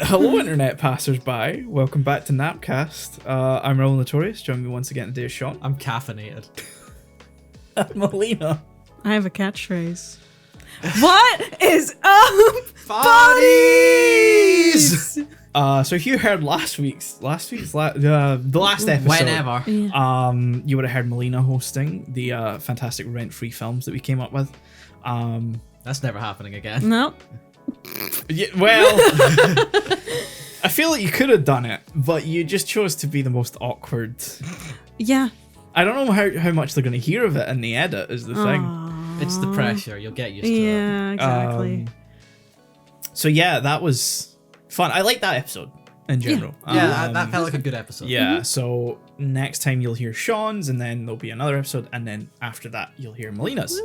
Hello, internet passers-by. Welcome back to Napcast. I'm Rebel Notorious. Joining me once again today is Shaun. I'm caffeinated. Melina. I have a catchphrase. What is up, Bodies! So if you heard the last episode, Whenever. Yeah. you would have heard Melina hosting the fantastic rent-free films that we came up with. That's never happening again. No. Yeah, well, I feel like you could have done it, but you just chose to be the most awkward. Yeah. I don't know how much they're going to hear of it in the edit is the thing. Aww. It's the pressure. You'll get used to it. Yeah, exactly. So yeah, that was fun. I like that episode in general. Yeah, that felt like a good episode. Yeah, so next time you'll hear Shaun's, and then there'll be another episode, and then after that you'll hear Melina's.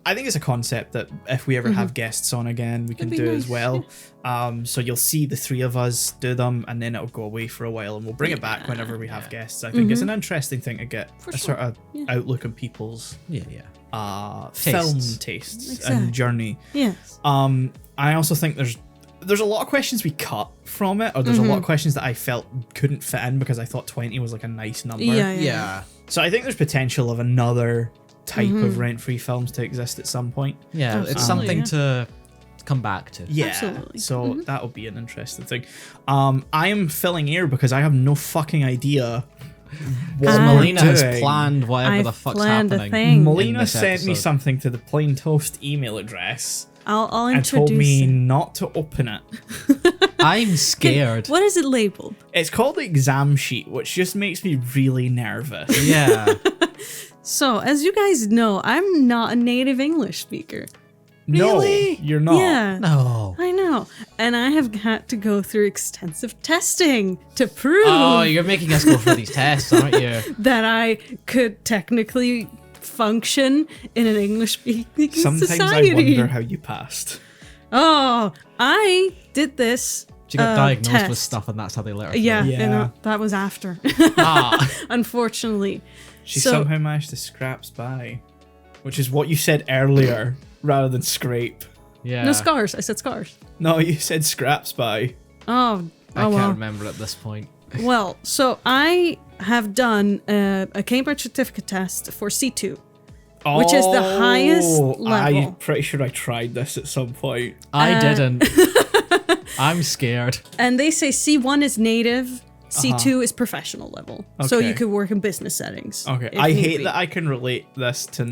I think it's a concept that if we ever have guests on again, we can That'd do be as nice, well. So you'll see the three of us do them, and then it'll go away for a while, and we'll bring it back whenever we have guests. I think it's an interesting thing to get a sort of outlook on people's film tastes and journey. Yes. I also think there's a lot of questions we cut from it, or there's a lot of questions that I felt couldn't fit in because I thought 20 was like a nice number. Yeah. So I think there's potential of another type of rent-free films to exist at some point. Yeah, it's something to come back to. Yeah, Absolutely. so that'll be an interesting thing. I am filling air because I have no fucking idea what Melina we're has doing. planned whatever the I've fuck's planned a happening. thing. Melina this sent me episode. something to the Plain Toast email address I'll and introduce told me it. not to open it. I'm scared. What is it labeled? It's called the exam sheet, which just makes me really nervous. Yeah. So, as you guys know, I'm not a native English speaker. Really? No, you're not. Yeah. No. I know. And I have had to go through extensive testing to prove Oh, you're making us go through these tests, aren't you? that I could technically function in an English-speaking Sometimes society. I wonder how you passed. Oh, I did this. She got diagnosed with test. stuff, and that's how they let her. Yeah, through. Yeah. you know, that was after. Ah. Unfortunately. She So- somehow managed to scraps by, which is what you said earlier rather than scrape. Yeah. No scars. I said scars. No, you said scraps by. Oh, I can't well. remember at this point. Well, so I have done a Cambridge certificate test for C2. Which is the highest level. I'm pretty sure I tried this at some point. I didn't. I'm scared. And they say C1 is native, C2 is professional level. So Okay. you could work in business settings. Okay, if I need hate be. that I can relate this to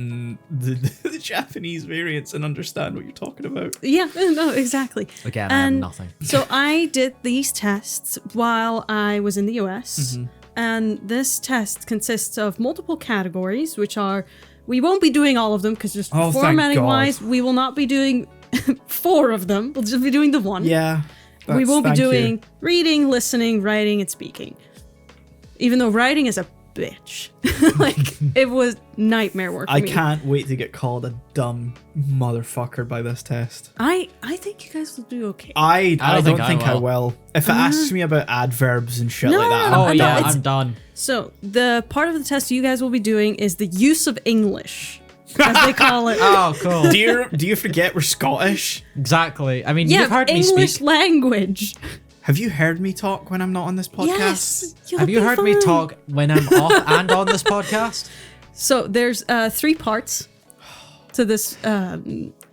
the Japanese variants and understand what you're talking about. Yeah, no, exactly. Again, I have And nothing. So I did these tests while I was in the US. And this test consists of multiple categories, which are, we won't be doing all of them because just Oh, thank formatting God. wise, we will not be doing 4 of them. We'll just be doing the one. Yeah. We won't be thank you. doing reading, listening, writing, and speaking. Even though writing is a bitch. Like, it was nightmare work for I me. can't wait to get called a dumb motherfucker by this test. I think you guys will do okay. I don't think I will. will. If it asks me about adverbs and shit No, like that, no, Oh I yeah, thought it's- I'm done. So, the part of the test you guys will be doing is the use of English, as they call it. Oh, cool. do you forget we're Scottish? Exactly. I mean, Yeah, you've heard me English speak. language. Have you heard me talk when I'm not on this podcast? Yes. you'll Have you be heard me fine. talk when I'm off and on this podcast? So, there's 3 parts to this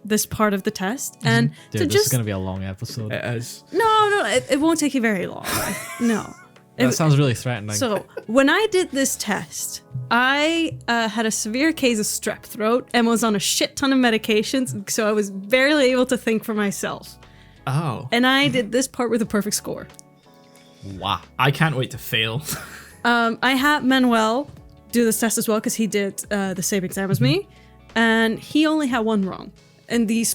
this part of the test. And Dude, to this just... is gonna be a long episode. It is. No, it won't take you very long. No. That sounds really threatening. So, when I did this test, I had a severe case of strep throat and was on a shit ton of medications, so I was barely able to think for myself. Oh. And I did this part with a perfect score. wow. I can't wait to fail. I had Manuel do this test as well because he did the same exam as me, and he only had 1 wrong in these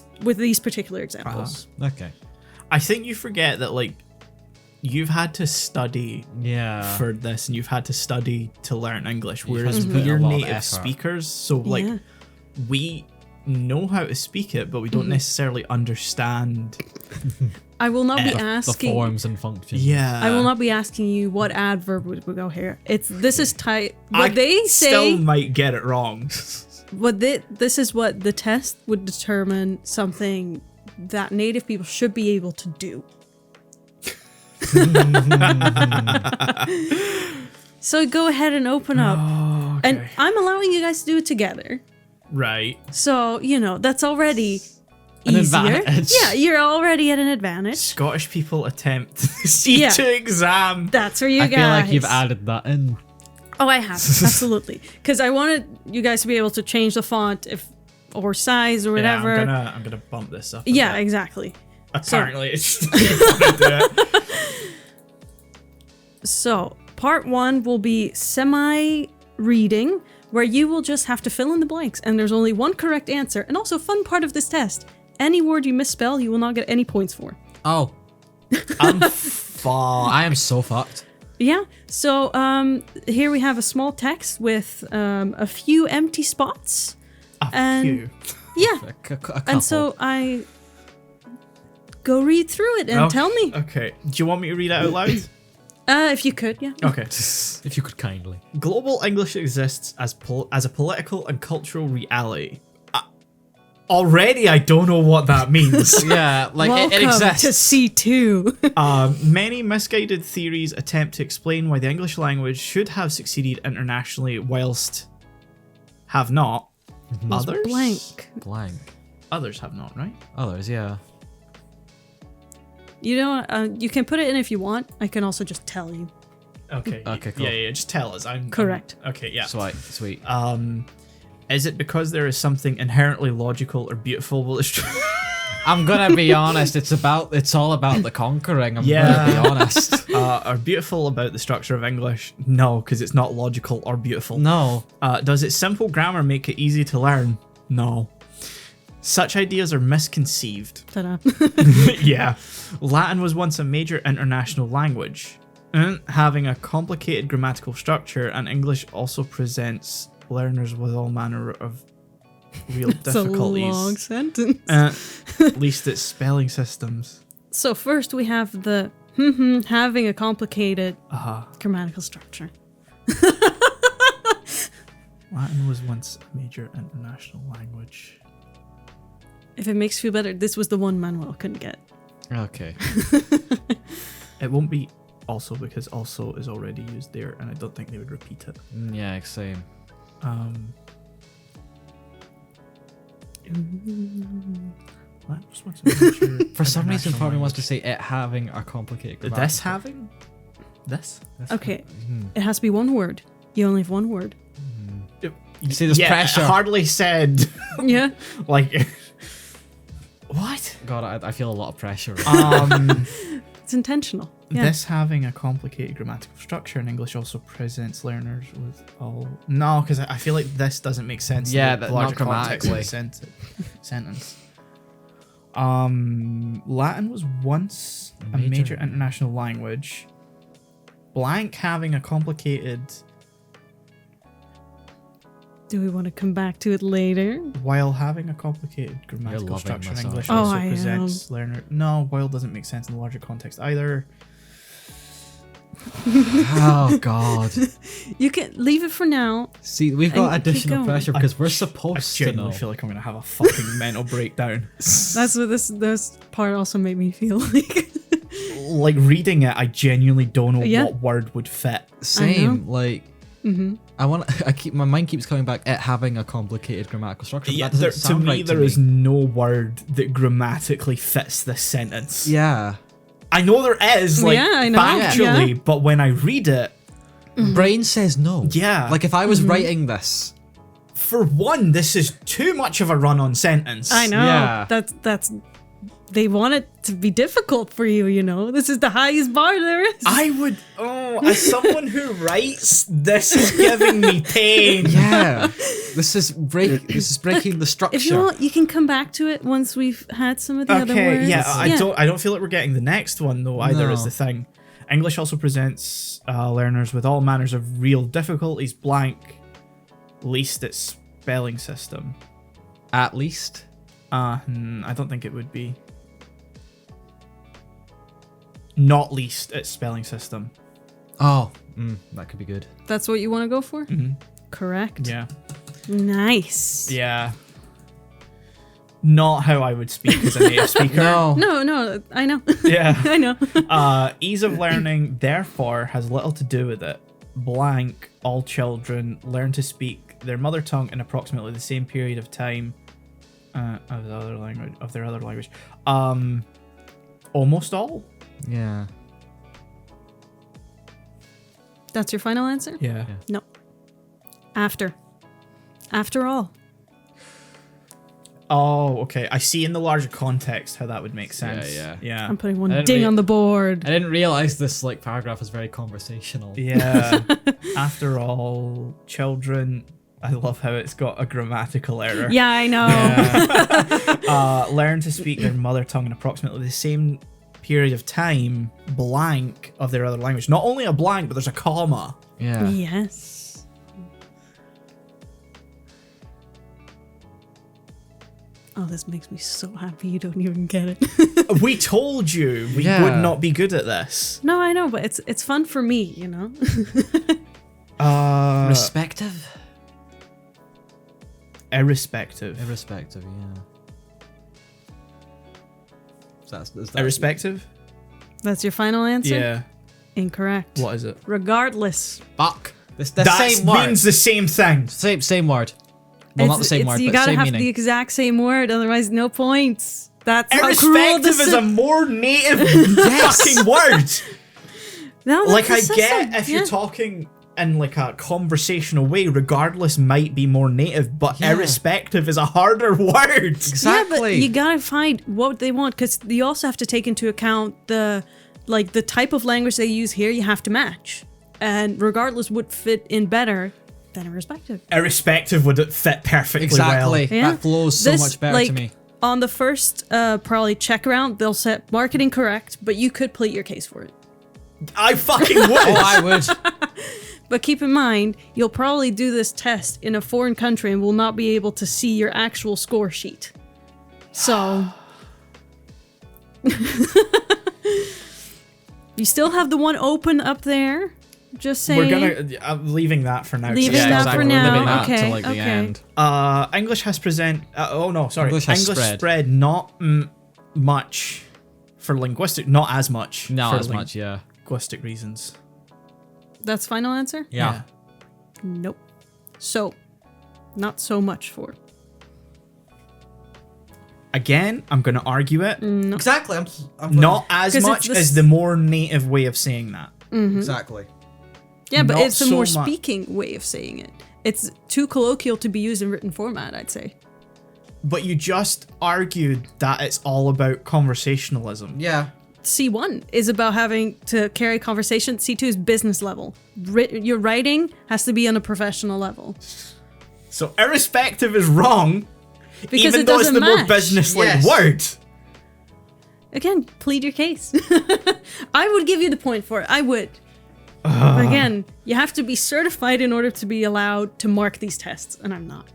particular examples. Okay. I think you forget that, like, you've had to study Yeah. for this and you've had to study to learn English, You've whereas had to put we're a lot of native effort. speakers, so like Yeah. we know how to speak it, but we don't necessarily understand. I will not be The asking. forms and functions. Yeah, I will not be asking you what adverb would go here. This is tight. I What they say. still might get it wrong. This is what the test would determine something that native people should be able to do. So go ahead and open up. Oh, okay. And I'm allowing you guys to do it together. Right. So, that's already An easier. advantage. Yeah, you're already at an advantage. Scottish people attempt the C2 exam. That's for you I guys. feel like you've added that in. Oh, I have. Absolutely. Because I wanted you guys to be able to change the font or size or whatever. Yeah, I'm gonna bump this up. Yeah, exactly. Apparently, it's just gonna do it. So, part 1 will be semi-reading, where you will just have to fill in the blanks, and there's only one correct answer. And also, fun part of this test, any word you misspell, you will not get any points for. Oh, I'm fucked. I am so fucked. Yeah, so here we have a small text with a few empty spots. A few. Yeah, A couple. and so I go read through it and tell me. Okay. Do you want me to read it out loud? If you could, yeah. Okay. If you could kindly. Global English exists as a political and cultural reality. Already, I don't know what that means. Yeah, like it Welcome exists. to C2. Many misguided theories attempt to explain why the English language should have succeeded internationally whilst have not. Others? Blank. Others have not, right? Others, yeah. You know, you can put it in if you want. I can also just tell you. Okay. Okay, cool. Yeah, just tell us. Correct. Okay, yeah. Sweet. Is it because there is something inherently logical or beautiful? Well, it's true. I'm gonna be honest. It's all about the conquering. I'm gonna be honest. Are beautiful about the structure of English? No, because it's not logical or beautiful. No. Does its simple grammar make it easy to learn? No. Such ideas are misconceived. Ta-da. Yeah. Latin was once a major international language, having a complicated grammatical structure, and English also presents learners with all manner of real difficulties. It's a long sentence. At least its spelling systems. So first we have the having a complicated grammatical structure. Latin was once a major international language. If it makes you feel better, this was the one Manuel couldn't get. Okay. It won't be also because also is already used there, and I don't think they would repeat it. Yeah, same. Latin was once a major For some reason, international part of me wants to language. say it having a complicated grammar. This having? This? Okay, it has to be one word. You only have one word. You see, there's pressure. Hardly said. Yeah. Like, what? God, I feel a lot of pressure. It's intentional. Yeah. This having a complicated grammatical structure in English also presents learners with all... No, because I feel like this doesn't make sense. Yeah, in the that- larger not context of the sentence. Latin was once a major international language. Blank having a complicated... Do we want to come back to it later? While having a complicated grammatical loving structure in this English already. also I am. presents learner... No, while doesn't make sense in the larger context either. Oh, God. You can leave it for now. See, we've got And keep additional going. pressure because we're I supposed to know. genuinely feel like I'm going to have a fucking mental breakdown. That's what this part also made me feel like. Like, reading it, I genuinely don't know Yeah. what word would fit. Same, like... My mind keeps coming back at having a complicated grammatical structure. But Yeah, that doesn't to sound me, right there to is me. no word that grammatically fits this sentence. Yeah. I know there is, like, Yeah, I know. factually, Yeah. but when I read it, Brain says no. Yeah. Like if I was writing this, for one, this is too much of a run-on sentence. I know. Yeah. That's they want it to be difficult for you, you know. This is the highest bar there is. I would, as someone who writes, this is giving me pain. yeah, this is breaking the structure. If you want, you can come back to it once we've had some of the other Okay, words. yeah, I don't feel like we're getting the next one though either. No. Is the thing. English also presents learners with all manners of real difficulties. Blank, least its spelling system. At least. I don't think it would be. Not least its spelling system. Oh, that could be good. That's what you want to go for? Mm-hmm. Correct. Yeah. Nice. Yeah. not how I would speak as a native speaker. No, I know. Yeah. I know. Ease of learning, therefore, has little to do with it. Blank, all children learn to speak their mother tongue in approximately the same period of time of their other language. Almost all. Yeah. That's your final answer? Yeah. No. After all. Oh, okay. I see in the larger context how that would make sense. Yeah. I'm putting one ding on the board. I didn't realize this paragraph was very conversational. Yeah. After all, children. I love how it's got a grammatical error. Yeah, I know. Yeah. Learn to speak their mother tongue in approximately the same period of time, blank, of their other language. Not only a blank, but there's a comma. Yeah. Yes. Oh, this makes me so happy you don't even get it. We told you we would not be good at this. No, I know, but it's fun for me, you know? Respective? Irrespective. Irrespective, yeah. Is that Irrespective? That's your final answer? Yeah. Incorrect. What is it? Regardless. Fuck. That same word. means the same thing. Same word. Well, not the same word, you but gotta same have meaning. the exact same word, otherwise no points. That's how cruel Irrespective is a more native fucking word. No, that's Like, the I system. get if you're talking in like a conversational way, regardless might be more native, but irrespective is a harder word. Exactly. Yeah, but you gotta find what they want, because you also have to take into account the type of language they use here. You have to match, and regardless would fit in better than irrespective. Irrespective would fit perfectly well. Yeah. That flows so much better to me. On the first probably check round, they'll set marketing correct, but you could plead your case for it. I fucking would. Oh, I would. But keep in mind, you'll probably do this test in a foreign country and will not be able to see your actual score sheet. So... you still have the one open up there. Just saying. I'm leaving that for now. Leaving that for now. Okay. Till, the end. English has English spread. spread not much for linguistic, not as much. Not as much, yeah. Linguistic reasons. That's final answer? Yeah. Nope. So, not so much for. Again, I'm going to argue it. No. Exactly. I'm not as much as the more native way of saying that. Mm-hmm. Exactly. Yeah, but Not it's a so more much. speaking way of saying it. It's too colloquial to be used in written format, I'd say. But you just argued that it's all about conversationalism. Yeah. C1 is about having to carry conversation. C2 is business level. Your writing has to be on a professional level. So irrespective is wrong, Because even it though it's doesn't the more match. business-like word. Again, plead your case. I would give you the point for it. I would. But again, you have to be certified in order to be allowed to mark these tests, and I'm not.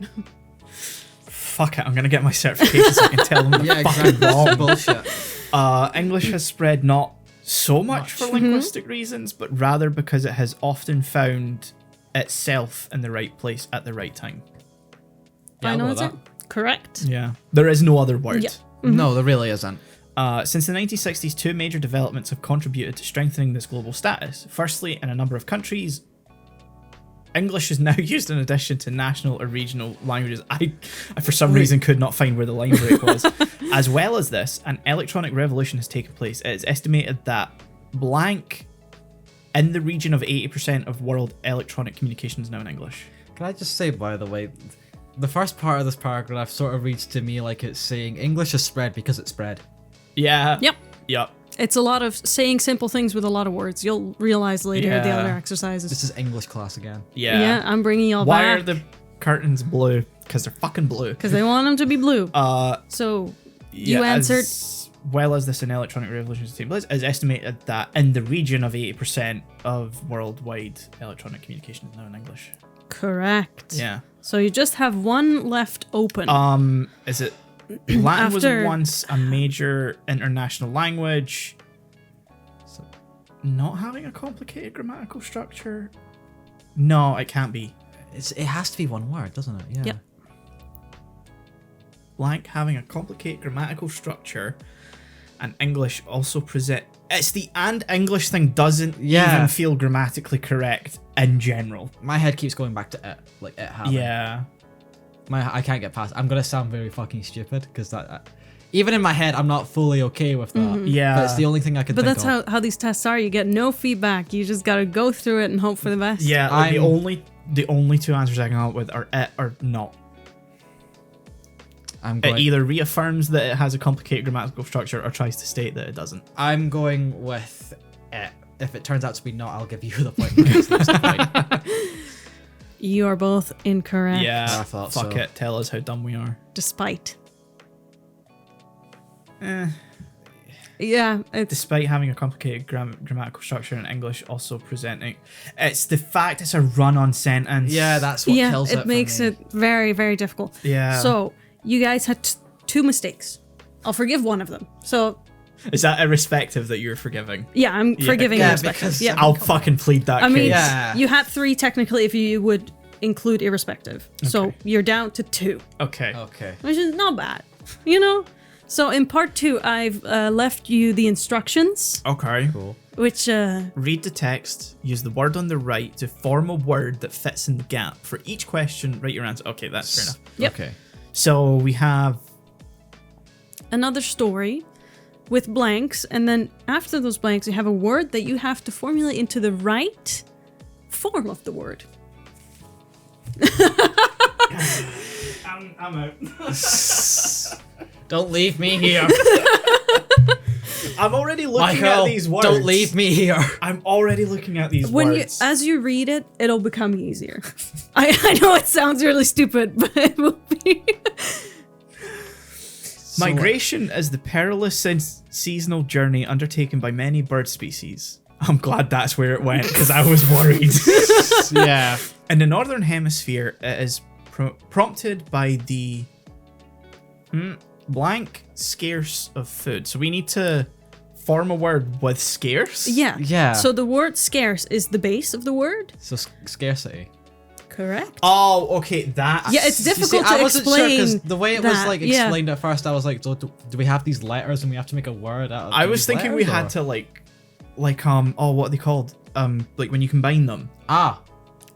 Fuck it, I'm gonna get my certification so I can tell them they're fucking wrong. Bullshit. English has spread not so much for linguistic reasons, but rather because it has often found itself in the right place at the right time. Final answer? Correct. Yeah. There is no other word. Yeah. No, there really isn't. Since the 1960s, two major developments have contributed to strengthening this global status. Firstly, in a number of countries, English is now used in addition to national or regional languages. I for some reason, could not find where the line break was. As well as this, an electronic revolution has taken place. It is estimated that blank in the region of 80% of world electronic communication is now in English. Can I just say, by the way, the first part of this paragraph sort of reads to me like it's saying English is spread because it's spread. Yeah. Yep. Yep. It's a lot of saying simple things with a lot of words. You'll realize later the other exercises. This is English class again. Yeah. Yeah, I'm bringing y'all Why back. are the curtains blue? Because they're fucking blue. Because they want them to be blue. So you answered. As well as this, an electronic revolution has taken place. It's estimated that in the region of 80% of worldwide electronic communication is now in English. Correct. Yeah. So you just have one left open. Is it Latin was After- once a major international language. So not having a complicated grammatical structure? No, it can't be. It has to be one word, doesn't it? Yeah. Yep. blank having a complicated grammatical structure, and English also present. It's the and English thing doesn't even feel grammatically correct in general. My head keeps going back to it, like it having. Yeah. I can't get past. I'm gonna sound very fucking stupid because that. Even in my head, I'm not fully okay with that. Mm-hmm. Yeah. But it's the only thing I can think of. But that's how these tests are. You get no feedback. You just gotta go through it and hope for the best. Yeah, like the only two answers I can come up with are it or not. It either reaffirms that it has a complicated grammatical structure or tries to state that it doesn't. I'm going with it. If it turns out to be not, I'll give you the point. Because that's the point. You are both incorrect. Yeah, I thought fuck so. it. Tell us how dumb we are. Despite. Yeah. Despite having a complicated grammatical structure in English, also presenting... It's the fact it's a run-on sentence. Yeah, that's what kills it. It makes it very, very difficult. Yeah. So, you guys had 2 mistakes. I'll forgive one of them. So... Is that irrespective that you're forgiving? Yeah, I'm forgiving irrespective. Yeah. I'll fucking plead that case. I mean, you had 3 technically if you would include irrespective. Okay. So, you're down to 2. Okay. Which is not bad, you know? So in part 2, I've left you the instructions. Okay. Cool. Which... Read the text, use the word on the right to form a word that fits in the gap. For each question, write your answer. Okay, that's fair enough. Yep. Okay. So we have... another story with blanks, and then after those blanks, you have a word that you have to formulate into the right form of the word. I'm out. Don't leave me here. I'm already looking at these words. Don't leave me here. I'm already looking at these words. As you read it, it'll become easier. I know it sounds really stupid, but it will be. Migration is the perilous seasonal journey undertaken by many bird species. I'm glad that's where it went because I was worried. Yeah. In the northern hemisphere, it is prompted by the blank scarce of food. So we need to form a word with scarce? Yeah. So the word scarce is the base of the word. So scarcity. Correct. Oh, okay. Yeah, it's difficult to I wasn't sure explain. because the way it was like explained at first, I was like, so do we have these letters and we have to make a word out of I was thinking we had to like what are they called? Like when you combine them.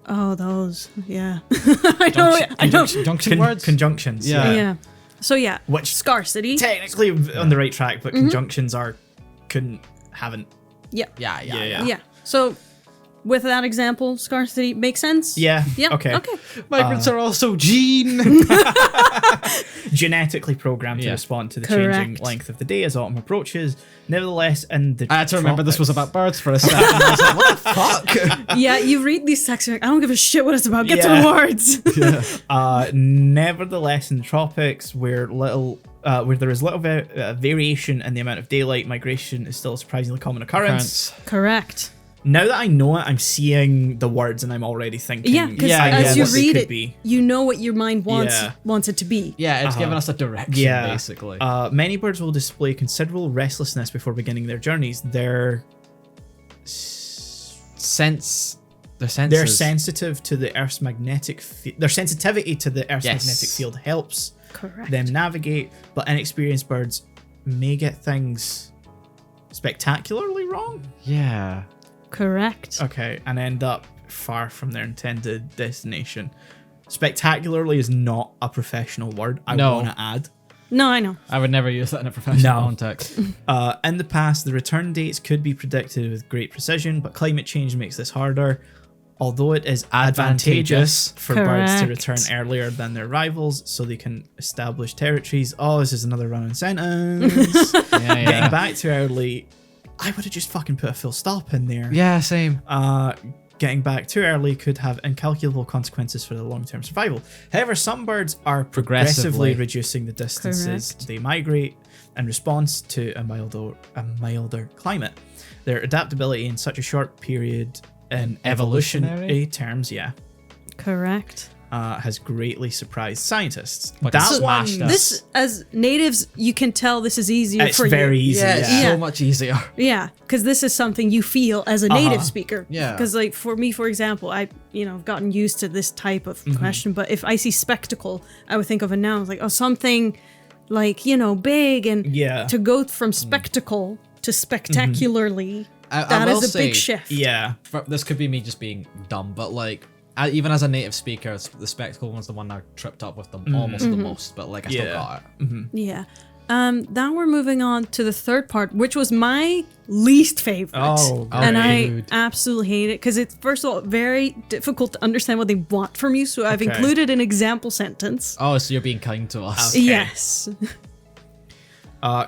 Oh, those. Yeah. I know. Junction words? Conjunctions. Yeah. So yeah, which scarcity. Technically on the right track, but conjunctions haven't. Yeah. So with that example, scarcity makes sense? Yeah. Yeah. Okay. Migrants are also genetically programmed to respond to the changing length of the day as autumn approaches. Nevertheless, I had to remember this was about birds for a second. I was like, what the fuck? Yeah, you read these texts, you're like, I don't give a shit what it's about. Get to the words. Nevertheless, in the tropics, where there is little variation in the amount of daylight, migration is still a surprisingly common occurrence. Correct. Now that I know it, I'm seeing the words and I'm already thinking. Yeah, because as you read it, you know what your mind wants it to be. Yeah, it's giving us a direction, basically. Many birds will display considerable restlessness before beginning their journeys. Their sensitive to the Earth's magnetic their sensitivity to the Earth's magnetic field helps them navigate, but inexperienced birds may get things spectacularly wrong. Yeah. Correct. Okay, and end up far from their intended destination. Spectacularly is not a professional word. I want to add. No, I know. I would never use that in a professional context. In the past, the return dates could be predicted with great precision, but climate change makes this harder. Although it is advantageous for birds to return earlier than their rivals so they can establish territories. Oh, this is another run-on sentence. Getting back too early... I would have just fucking put a full stop in there. Yeah, same. Getting back too early could have incalculable consequences for their long-term survival. However, some birds are progressively reducing the distances they migrate in response to a milder climate. Their adaptability in such a short period in evolutionary terms, correct, has greatly surprised scientists. This, as natives, you can tell this is easier for you. It's very easy. It's so much easier. Yeah, because this is something you feel as a native speaker. Yeah. Because like for me, for example, I've gotten used to this type of question, but if I see spectacle, I would think of a noun like, something like, big, and to go from spectacle to spectacularly, that is a big shift. Yeah. This could be me just being dumb, but like, even as a native speaker, the spectacle was the one I tripped up with them almost the most, but like I still got it. Yeah. Now we're moving on to the third part, which was my least favorite. And I absolutely hate it because it's, first of all, very difficult to understand what they want from you. So I've included an example sentence. Oh, so you're being kind to us. Okay. Yes.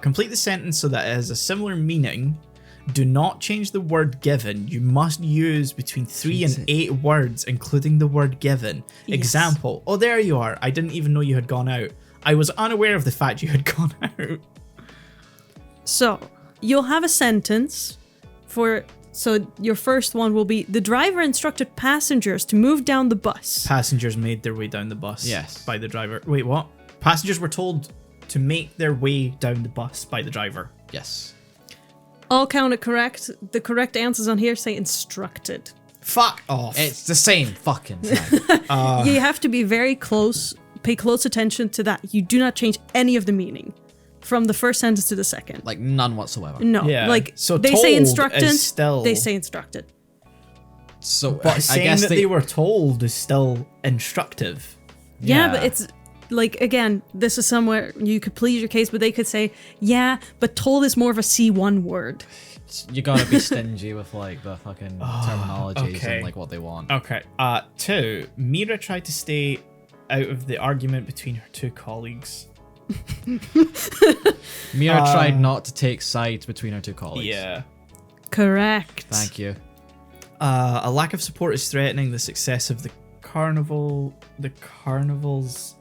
Complete the sentence so that it has a similar meaning. Do not change the word given. You must use between 3 and 8 words, including the word given. Yes. Example. Oh, there you are. I didn't even know you had gone out. I was unaware of the fact you had gone out. So, you'll have a sentence so your first one will be, the driver instructed passengers to move down the bus. Passengers made their way down the bus. Yes. By the driver. Wait, what? Passengers were told to make their way down the bus by the driver. Yes. All counted correct. The correct answers on here say instructed. Fuck off. It's the same fucking thing. You have to be very close, pay close attention to that. You do not change any of the meaning from the first sentence to the second. Like none whatsoever. No. Yeah. Like so they say instructed, still... they say instructed. So but saying I guess that they were told is still instructive. Yeah, but it's like, again, this is somewhere you could plead your case, but they could say, yeah, but told is more of a C1 word. You gotta be stingy with like the fucking terminologies and like what they want. Okay. 2, Mira tried to stay out of the argument between her 2 colleagues. Mira tried not to take sides between her 2 colleagues. Yeah. Correct. Thank you. A lack of support is threatening the success of the carnival. The carnival's...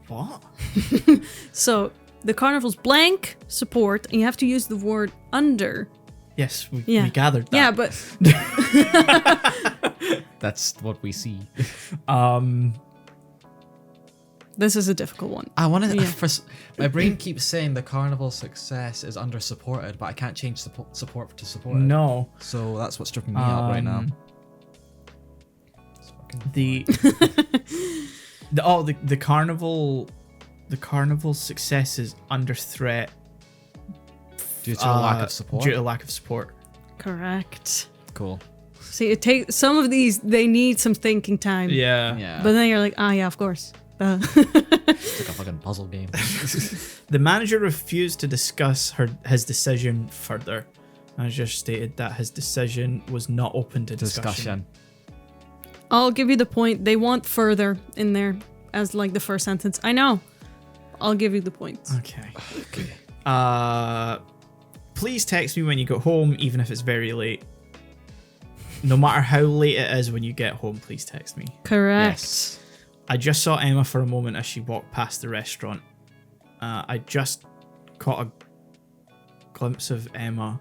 What? So, the carnival's blank support, and you have to use the word under. Yes, we gathered that. Yeah, but... That's what we see. This is a difficult one. I want to... My brain keeps saying the carnival success is under supported, but I can't change support to support. No. So that's what's tripping me out right now. The carnival's success is under threat due to a lack of support. Due to lack of support. Correct. Cool. See, it takes some of these. They need some thinking time. Yeah. But then you're like, yeah, of course. It's like a fucking puzzle game. The manager refused to discuss his decision further. Manager stated that his decision was not open to discussion. I'll give you the point. They want further in there as like the first sentence. I know. I'll give you the points. Okay. Please text me when you get home, even if it's very late. No matter how late it is when you get home, please text me. Correct. Yes. I just saw Emma for a moment as she walked past the restaurant. I just caught a glimpse of Emma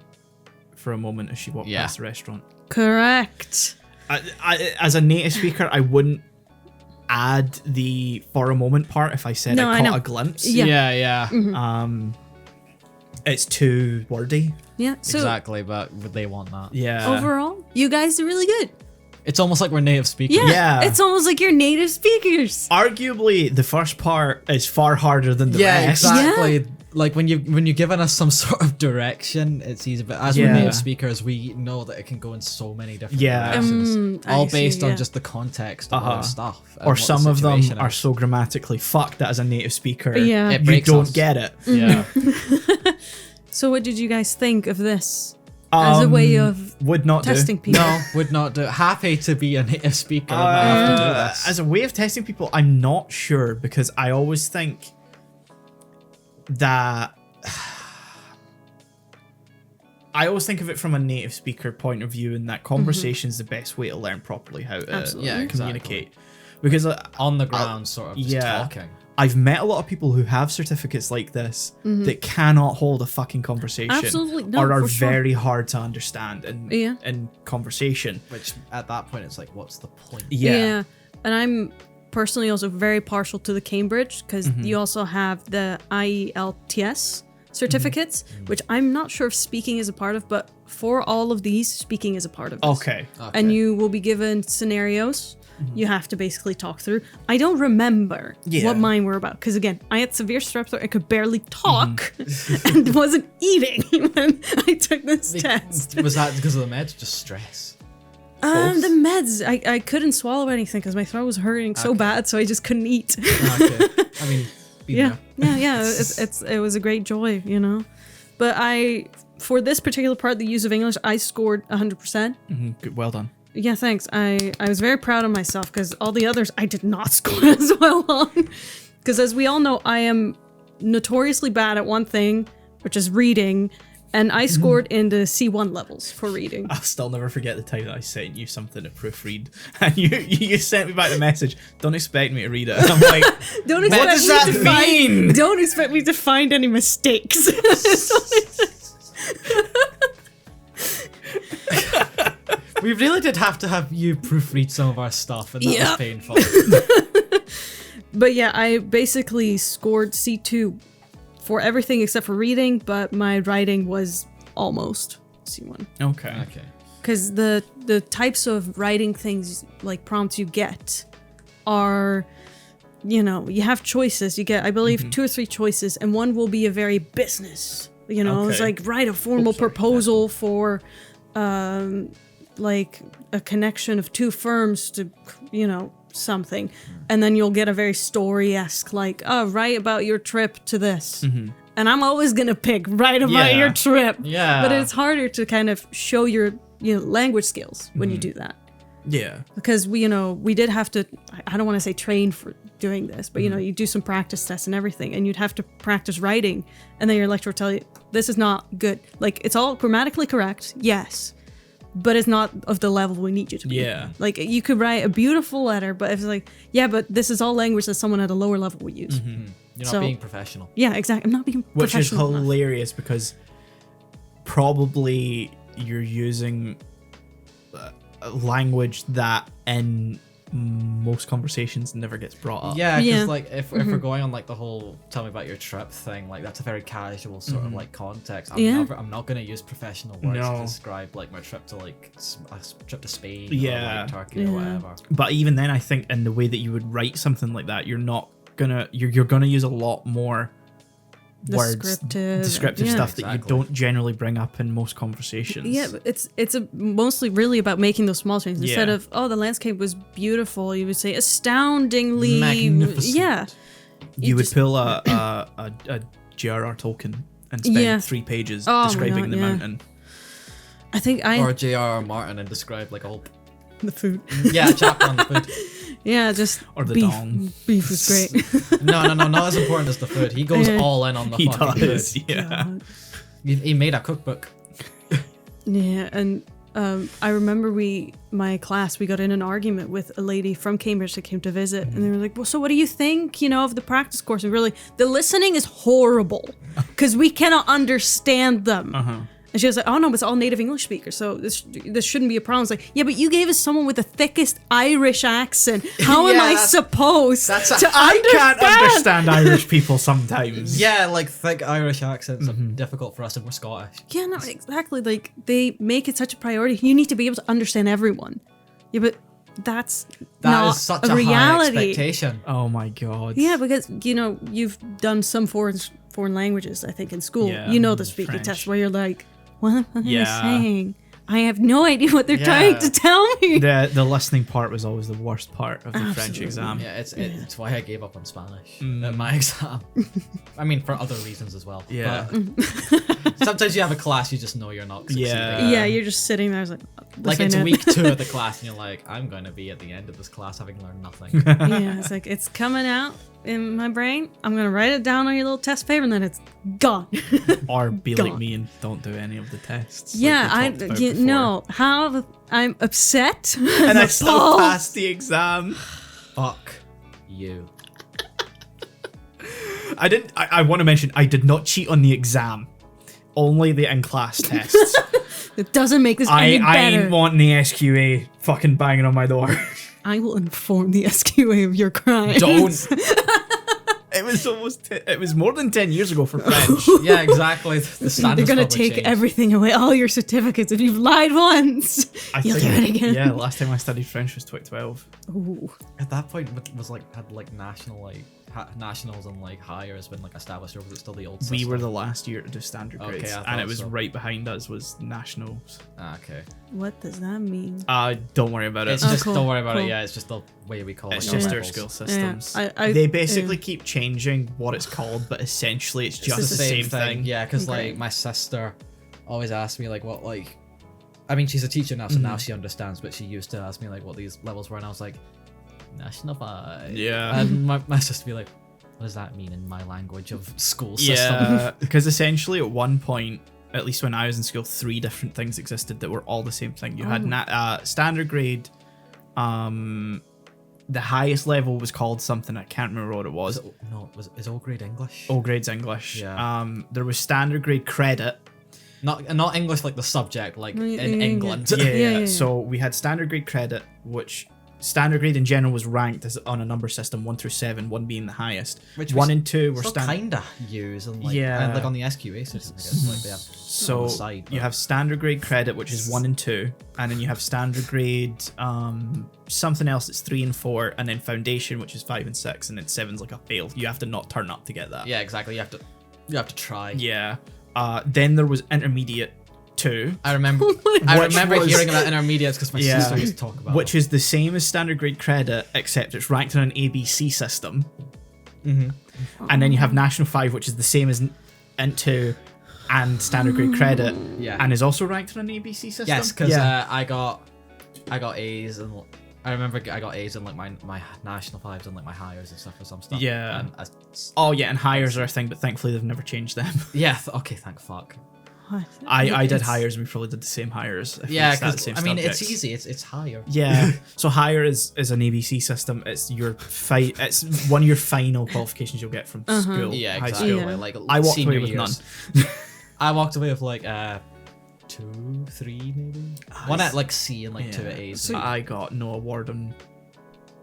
for a moment as she walked past the restaurant. Correct. I, as a native speaker, I wouldn't add the for a moment part if I said I caught a glimpse. Yeah. Mm-hmm. It's too wordy. Yeah. So exactly, but would they want that? Yeah. overall, you guys are really good. It's almost like we're native speakers. Yeah. It's almost like you're native speakers. Arguably, the first part is far harder than the rest. Exactly. Yeah. Like when you're giving us some sort of direction, it's easy. But as we're native speakers, we know that it can go in so many different directions, all based on just the context of the stuff. Or some of them are so grammatically fucked that as a native speaker, you don't get it. Yeah. So what did you guys think of this? As a way of would not testing people? No, would not do. Happy to be a native speaker and not have to do this. As a way of testing people, I'm not sure, because I always think that I always think of it from a native speaker point of view, and that conversation is the best way to learn properly how to communicate. Because on the ground, sort of just talking. I've met a lot of people who have certificates like this that cannot hold a fucking conversation. Absolutely, no, or are for sure. very hard to understand in conversation. Which at that point, it's like, what's the point? Yeah. And I'm personally also very partial to the Cambridge, because you also have the IELTS certificates, which I'm not sure if speaking is a part of, but for all of these, speaking is a part of this. Okay. And you will be given scenarios you have to basically talk through. I don't remember what mine were about because again, I had severe strep throat. I could barely talk and wasn't eating when I took this test. Was that because of the meds? Just stress? The meds. I couldn't swallow anything because my throat was hurting so bad, so I just couldn't eat. Okay. I mean, yeah. It was a great joy, you know. But for this particular part, the use of English, I scored 100%. Good, well done. Yeah, thanks. I was very proud of myself because all the others I did not score as well on. Because as we all know, I am notoriously bad at one thing, which is reading, and I scored in the C1 levels for reading. I'll still never forget the time that I sent you something to proofread, and you sent me back the message, don't expect me to read it. And I'm like, what does that mean? Don't expect me to find any mistakes. We really did have to have you proofread some of our stuff, and that was painful. But yeah, I basically scored C2 for everything except for reading, but my writing was almost C1. Okay. Because the types of writing things, like prompts you get, are, you know, you have choices. You get, I believe, 2 or 3 choices, and one will be a very business. You know, it's like write a formal proposal for, like a connection of 2 firms to, you know, something, and then you'll get a very story-esque, like, oh, write about your trip to this, and I'm always gonna pick write about your trip. But it's harder to kind of show your, you know, language skills when you do that. Because we, you know, we did have to, I don't want to say train for doing this, but you know, you do some practice tests and everything, and you'd have to practice writing, and then your lecturer will tell you this is not good. Like, it's all grammatically correct, yes, but it's not of the level we need you to be. Like, you could write a beautiful letter, but it's like, but this is all language that someone at a lower level would use. You're not being professional. Yeah, exactly. I'm not being Which professional. Which is hilarious because probably you're using language that in most conversations never gets brought up. Yeah, because like if we're going on like the whole tell me about your trip thing, like that's a very casual sort of like context. I'm not going to use professional words to describe like my trip to like a trip to Spain or like Turkey or whatever. But even then, I think in the way that you would write something like that, you're gonna use a lot more descriptive stuff that you don't generally bring up in most conversations. Yeah, but it's mostly really about making those small changes. Instead of, oh, the landscape was beautiful, you would say astoundingly magnificent. Yeah. You would pull a J.R.R. Tolkien and spend 3 pages describing the mountain. I think or J.R.R. Martin and describe like a whole the food. Yeah, a chapter on the food. Yeah, just or the beef. dong. Beef was great. No, not as important as the food. He goes all in on the fucking food. Yeah. He made a cookbook. Yeah, and I remember my class, we got in an argument with a lady from Cambridge that came to visit, and they were like, well, so what do you think, you know, of the practice course? And really, the listening is horrible because we cannot understand them. And she was like, oh no, it's all native English speakers, so this shouldn't be a problem. It's like, yeah, but you gave us someone with the thickest Irish accent. How am I supposed to understand? I can't understand Irish people sometimes. Yeah, like thick Irish accents are difficult for us if we're Scottish. Yeah, no, exactly. Like, they make it such a priority. You need to be able to understand everyone. Yeah, but that not is such a reality. High expectation. Oh my god. Yeah, because, you know, you've done some foreign languages, I think, in school. Yeah, you know the speaking French. test where you're like, what are they saying? I have no idea what they're trying to tell me. The listening part was always the worst part of the French exam. Yeah, it's why I gave up on Spanish at my exam. I mean, for other reasons as well. Yeah. But sometimes you have a class you just know you're not succeeding. Yeah, you're just sitting there. I was like it's week 2 of the class, and you're like, I'm going to be at the end of this class having learned nothing. Yeah, it's like, it's coming out in my brain. I'm going to write it down on your little test paper, and then it's gone. Or be like me and don't do any of the tests. Yeah, I'm upset. And I still passed the exam. Fuck you. I want to mention, I did not cheat on the exam. Only the in-class tests. It doesn't make this any better. I ain't wanting the SQA fucking banging on my door. I will inform the SQA of your crimes. Don't. It was it was more than 10 years ago for French. Yeah, exactly. The standards They're going to take everything away, all your certificates. If you've lied once, you'll do it again. Yeah, last time I studied French was 2012. Ooh. At that point, was had nationals and higher has been established, or was it still the old system? We were the last year to do standard grades, and it was so. Right behind us was nationals. Okay. What does that mean? Don't worry about it. It's just cool, don't worry about it. Yeah, it's just the way we call it. It's just our their levels. school systems. Yeah, they basically keep changing what it's called, but essentially it's just the same thing. Yeah, because my sister always asked me what I mean, she's a teacher now, so now she understands, but she used to ask me what these levels were, and I was like, National 5. Yeah. And my sister would be like, what does that mean in my language of school system? Yeah, because essentially at one point, at least when I was in school, 3 different things existed that were all the same thing. You had standard grade, the highest level was called something, I can't remember what it was. Is all grade English? All grades English. Yeah. There was standard grade credit. Not English like the subject, in England. Yeah. So we had standard grade credit, which standard grade in general was ranked as on a number system 1 through 7, 1 being the highest. Which 1 and 2 were kinda use and and on the SQA certificates, they have so on the side, you have standard grade credit, which is 1 and 2, and then you have standard grade something else that's 3 and 4, and then foundation, which is 5 and 6, and then 7's a fail. You have to not turn up to get that. Yeah, exactly. You have to try. Yeah. Then there was intermediate 2. I remember hearing about intermediates because my sister used to talk about which is the same as standard grade credit, except it's ranked on an ABC system. Mm-hmm. And then you have National 5, which is the same as Int 2 and standard grade credit, and is also ranked on an ABC system. Yes, because I got A's, and I remember I got A's in my National 5s and my hires and stuff for some stuff. Yeah. And and hires are a thing, but thankfully they've never changed them. Yeah. Okay. Thank fuck. I did hires, and we probably did the same hires. Yeah, because I mean it's easy. It's higher. Yeah. So higher is an ABC system. It's it's one of your final qualifications you'll get from school. Yeah, high exactly. School. I walked away with none. I walked away with 2, 3 maybe. One at C and 2 at A's. So I got no award on.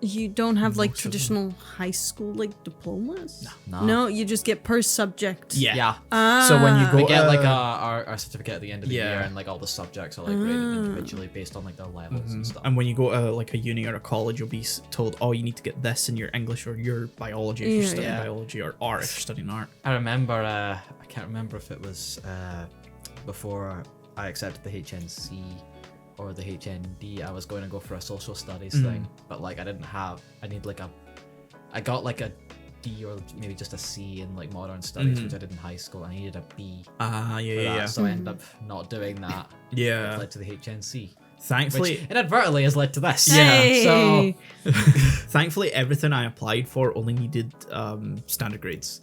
You don't have traditional high school diplomas? No, you just get per subject. Yeah. So when you go, we get our certificate at the end of the year, and all the subjects are graded individually based on their levels and stuff. And when you go to a uni or a college, you'll be told, oh, you need to get this in your English or your biology if you're studying biology, or art if you're studying art. I remember, I can't remember if it was before I accepted the HNC or the HND, I was going to go for a social studies thing, but I didn't have. I got a D or maybe just a C in modern studies, which I did in high school. I needed a B. So I ended up not doing that. Yeah. Which led to the HNC. Thankfully, which inadvertently has led to this. Hey! So thankfully, everything I applied for only needed standard grades.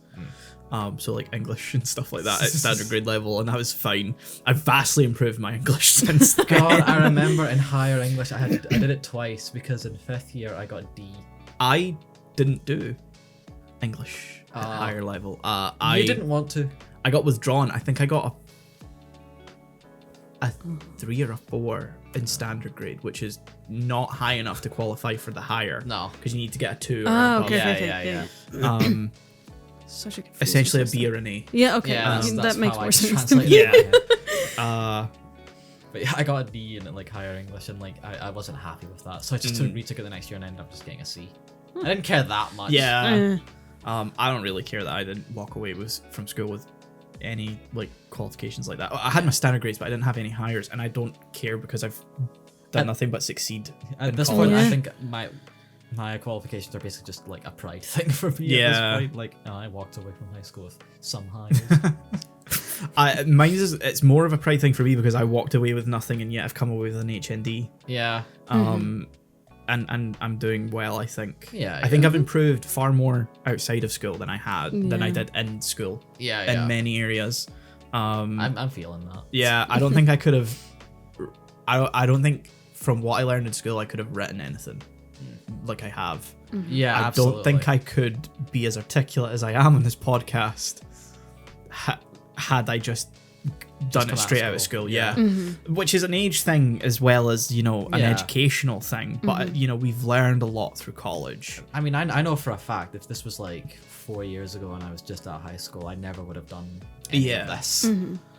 So English and stuff like that at standard grade level, and that was fine. I've vastly improved my English since then. God, I remember in higher English, I did it twice because in 5th year I got a D. I didn't do English at higher level. You didn't want to. I got withdrawn. I think I got a 3 or a 4 in standard grade, which is not high enough to qualify for the higher. No, because you need to get a 2 or above. Yeah. Such a essentially a B or an A. Yeah, okay. Yeah, that makes more sense to me. But yeah, I got a D in higher English, and I wasn't happy with that, so I just retook it the next year and ended up just getting a C. I didn't care that much. Yeah. I don't really care that I didn't walk away from school with any qualifications like that. I had my standard grades, but I didn't have any hires, and I don't care because I've done nothing but succeed. At this point, I think my qualifications are basically just a pride thing for me. At this point. I walked away from high school with some highs. It's more of a pride thing for me because I walked away with nothing, and yet I've come away with an HND. Yeah. And I'm doing well, I think. Yeah. I think I've improved far more outside of school than I did in school. Yeah. In many areas. I'm feeling that. Yeah, I don't think I could have. I don't think from what I learned in school I could have written anything like I have. Yeah, I absolutely. don't think I could be as articulate as I am on this podcast had I just done it straight out of school, which is an age thing as well as, you know, an educational thing, but you know, we've learned a lot through college. I mean, I know for a fact if this was like 4 years ago and I was just out of high school, I never would have done any of this.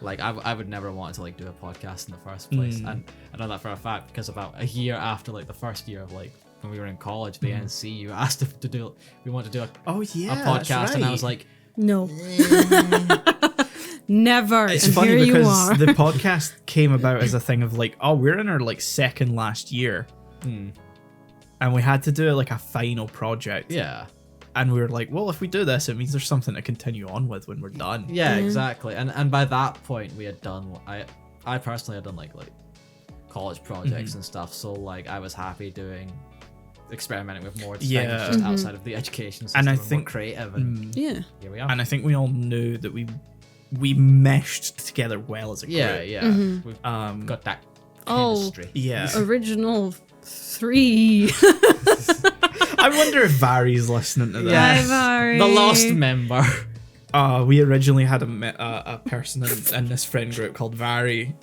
Like I would never want to like do a podcast in the first place, and I know that for a fact because about a year after like the first year of like when we were in college, the NC, you asked if we want to do a podcast, and I was like, no. Never. It's and funny here because you are. the podcast came about as a thing of like, oh, we're in our like second last year, and we had to do like a final project. Yeah. And we were like, well, if we do this, it means there's something to continue on with when we're done. Yeah, exactly. And by that point, we had done. I personally had done like college projects and stuff. So like, I was happy experimenting with more things just outside of the education system, and I and think more creative. And here we are. And I think we all knew that we meshed together well as a group. Yeah. We've got that chemistry. Original 3. I wonder if Vari's listening to this. Hi, Vari. The lost member. We originally had a person in this friend group called Vari.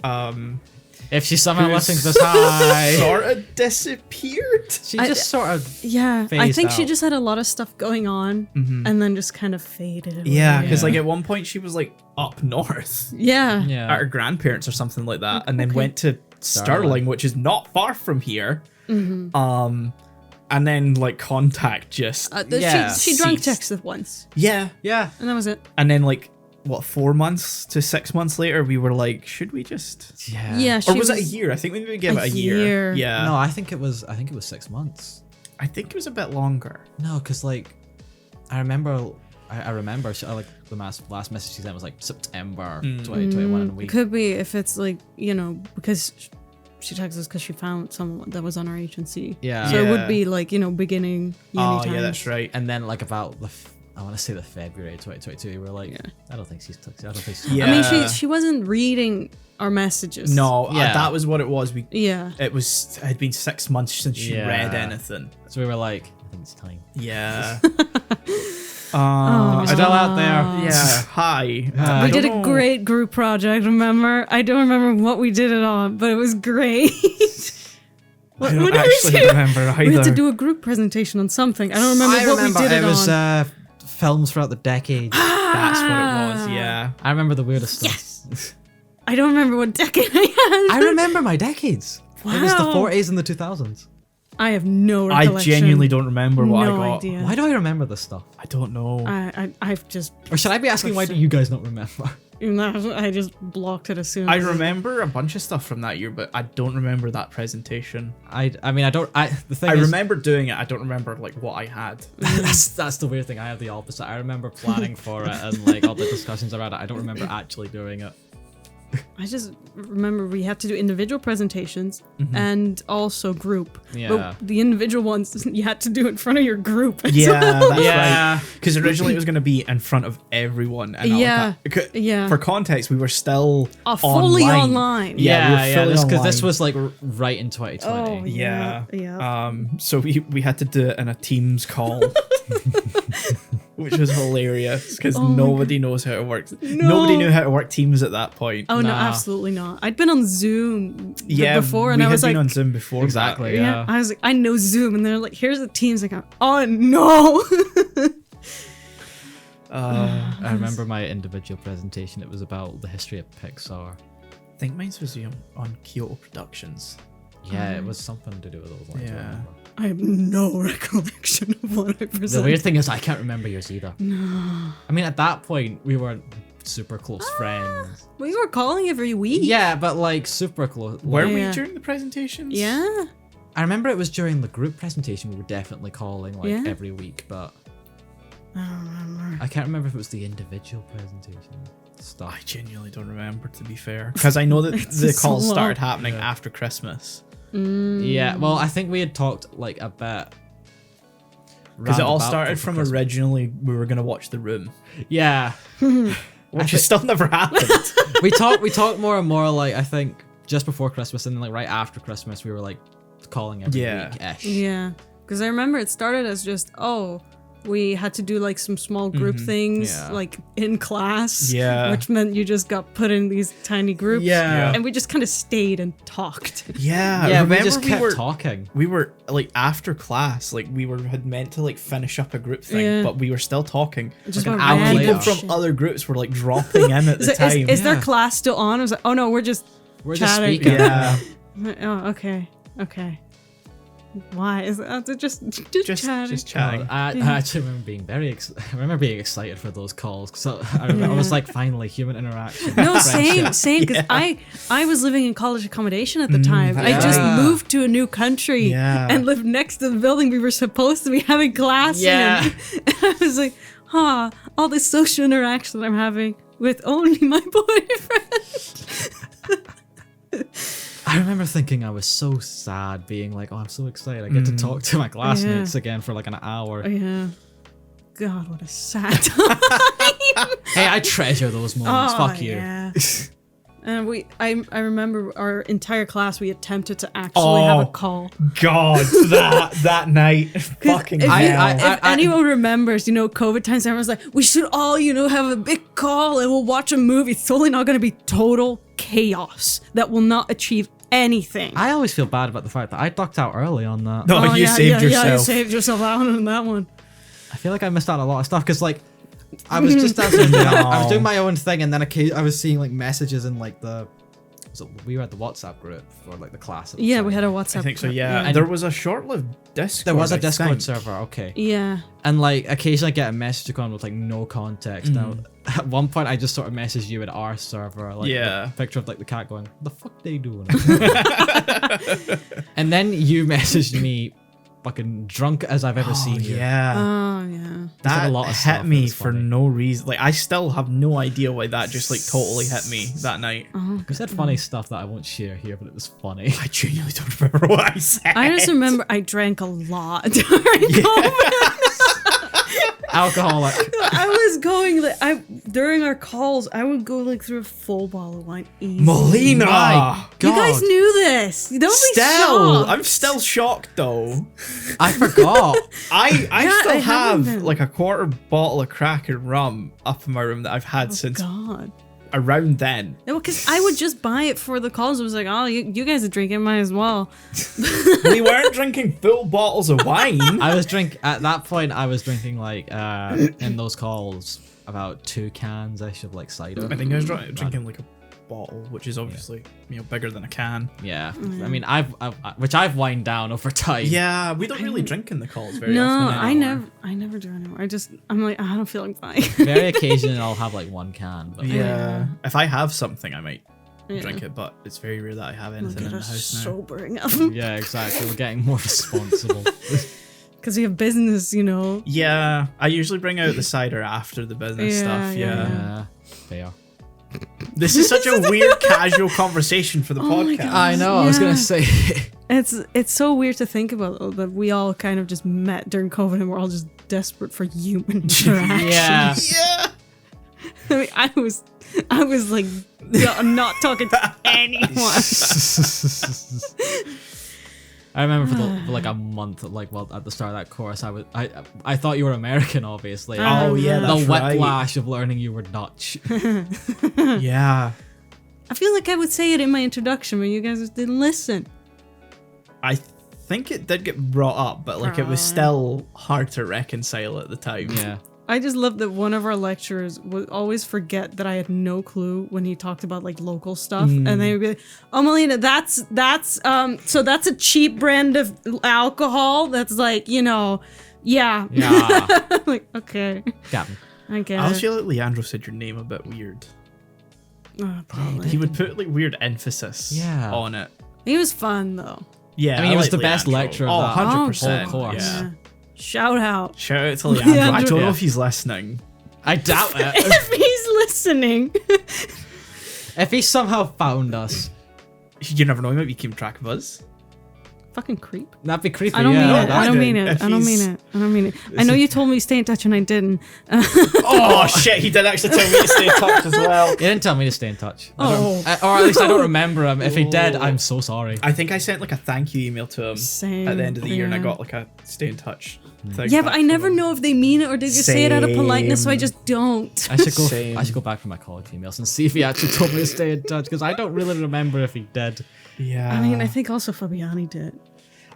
If she's somehow listening to this, hi. Sort of disappeared. She just sort of I think she out. just had a lot of stuff going on and then just kind of faded away. Yeah, because like at one point she was like up north. Yeah. At her grandparents or something like that, and then went to Stirling, which is not far from here. And then like contact just she drunk texted once. Yeah. And that was it. And then like 4 months to 6 months later, we were like, should we just? Yeah. Or was it a year? I think we maybe gave it a year. Yeah. No, I think it was 6 months. I think it was a bit longer. No, because like I remember she, like the last message she sent was like September 2021 and we It could be if it's like, you know, because she texted us because she found someone that was on our agency. Yeah. So it would be like, you know, beginning uni times. Yeah, that's right. And then like about I want to say the February 2022, we were like, I don't think she's toxic. I don't think she's. Yeah. I mean, she wasn't reading our messages. No, that was what it was. It had been 6 months since she read anything. So we were like, I think it's time. Yeah. Still out there. Yeah. Hi. We did a great group project, remember? I don't remember what we did it on, but it was great. I don't actually remember either. We had to do a group presentation on something. I don't remember what we did it was, on. Films throughout the decade. That's what it was, yeah. I remember the weirdest stuff. Yes. I don't remember what decade I had. I remember my decades. Wow. It was the 40s and the 2000s. I have no recollection. I genuinely don't remember what I got. No idea. Why do I remember this stuff? I don't know. I've just... Or should I be asking why do you guys not remember? I just blocked it as soon as... I remember a bunch of stuff from that year, but I don't remember that presentation. I mean, the thing I is, remember doing it. I don't remember like what I had. that's the weird thing. I have the opposite. I remember planning for it and like all the discussions around it. I don't remember actually doing it. I just remember we had to do individual presentations and also group. Yeah. But the individual ones you had to do in front of your group. Yeah, that's right. Because originally it was going to be in front of everyone. And for context, we were still fully online. Yeah, because this was like right in 2020. Oh, yeah. So we had to do it in a Teams call. Which was hilarious because nobody knows how to work. Nobody knew how to work Teams at that point. Oh, no, absolutely not. I'd been on Zoom before, and I was like, on Zoom before. Exactly. Yeah. I was like, I know Zoom, and they're like, here's the Teams. Like, oh no. I remember my individual presentation. It was about the history of Pixar. I think mine was on Kyoto Productions. Yeah, it was something to do with those lines. Yeah. I have no recollection of what I presented. The weird thing is I can't remember yours either. No. I mean, at that point, we weren't super close friends. We were calling every week. Yeah, but like super close. Were we during the presentations? Yeah. I remember it was during the group presentation we were definitely calling like every week, but I don't remember. I can't remember if it was the individual presentation stuff. I genuinely don't remember, to be fair. Because I know that the calls started happening after Christmas. Yeah, well, I think we had talked like a bit. Because it all started from originally we were going to watch The Room. Yeah. Which has still never happened. we talked more and more like I think just before Christmas and then like right after Christmas we were like calling every week-ish. Yeah. Because I remember it started as just, we had to do like some small group things like in class. Yeah. Which meant you just got put in these tiny groups. Yeah. And we just kind of stayed and talked. Yeah. Yeah, Remember we just kept talking. We were like after class, like had meant to like finish up a group thing, but we were still talking. Just like an went hour random people from other groups were like dropping in at the time. Is their class still on? I was like, oh no, we're just chatting. Speaking. Yeah. Oh, okay. Why is that? Just chatting. Just chatting. I actually remember being being excited for those calls because I was like, finally, human interaction. No, same. Because I was living in college accommodation at the time. I just moved to a new country and lived next to the building we were supposed to be having class in. And I was like, all this social interaction that I'm having with only my boyfriend. I remember thinking I was so sad, being like, oh, I'm so excited. I get to talk to my classmates again for like an hour. Yeah. God, what a sad time. Hey, I treasure those moments. Fuck you. Yeah. And I remember our entire class, we attempted to actually have a call. God, that night. Fucking hell. If anyone remembers, COVID times, everyone's like, we should all, have a big call and we'll watch a movie. It's totally not going to be total chaos that will not achieve anything. I always feel bad about the fact that I ducked out early on that. No, you saved yourself. Yeah, you saved yourself out on that one. I feel like I missed out on a lot of stuff because, like, I was just answering, I was doing my own thing, and then I was seeing like messages in like we were at the WhatsApp group for like the class. Yeah, we had a WhatsApp. I think so. group. Yeah, and there was a short-lived Discord. There was a Discord server. Okay. Yeah. And like occasionally I get a message on with like no context. Now at one point I just sort of messaged you in our server, like a picture of like the cat going, "The fuck they doing?" And then you messaged me. Fucking drunk as I've ever seen you. Yeah. Oh yeah. That a lot of hit me for no reason. Like I still have no idea why that just like totally hit me that night. You said funny stuff that I won't share here, but it was funny. I genuinely don't remember what I said. I just remember I drank a lot during COVID. Alcoholic. I was going during our calls. I would go like through a full bottle of wine easy. Melina, you guys knew this. Don't be shocked. I'm still shocked though. I forgot. I still have like a quarter bottle of crack and rum up in my room that I've had since around then. No, because I would just buy it for the calls. I was like, oh, you guys are drinking, might as well. We weren't drinking full bottles of wine. At that point I was drinking like in those calls about 2 cans-ish of like cider. I think I was drinking like a bottle, which is obviously bigger than a can. Yeah. I mean I've wined down over time. Yeah, we don't really drink in the calls very often anymore. I never do anymore. I'm like, I don't feel like buying. Very occasionally I'll have like 1 can, but if I have something I might drink it, but it's very rare that I have anything in the house now. Sobering up. Yeah, exactly. We're getting more responsible. Because we have business, Yeah, I usually bring out the cider after the business stuff. Yeah. Fair. This is such a weird casual conversation for the podcast. I know, I was gonna say. It's so weird to think about though, that we all kind of just met during COVID and we're all just desperate for human interaction. Yeah. I mean, I was like not talking to anyone. I remember for like a month, like at the start of that course, I thought you were American, obviously. Oh yeah, that's the whiplash of learning you were Dutch. Yeah. I feel like I would say it in my introduction, but you guys just didn't listen. I think it did get brought up, but like it was still hard to reconcile at the time. Yeah. I just love that one of our lecturers would always forget that I had no clue when he talked about like local stuff, and they would be like, "Oh, Melina, that's so that's a cheap brand of alcohol. That's like yeah." I'm like, okay, Captain. I get I it. feel like Leandro said your name a bit weird. Probably. He would put like weird emphasis on it. He was fun though. Yeah, I mean, he was the best lecturer of that 100%. whole course. Yeah. Shout out To Leandro. I don't know if he's listening. I doubt it. If he's listening. If he somehow found us. You never know, he might be keeping track of us. Fucking creep. That'd be creepy. I don't mean it. imagine I don't mean it. if I don't mean it. I don't mean it. I know you told me to stay in touch and I didn't. Oh shit, he did actually tell me to stay in touch as well. He didn't tell me to stay in touch. Oh. Or at least I don't remember him. If he did, I'm so sorry. I think I sent like a thank you email to him Same, at the end of the year and I yeah. got like a stay in touch Yeah, but I never know if they mean it or they just say it out of politeness, so I just don't. I should go back from my college emails and see if he actually told me to stay in touch, because I don't really remember if he did. Yeah. I mean, I think also Fabiani did.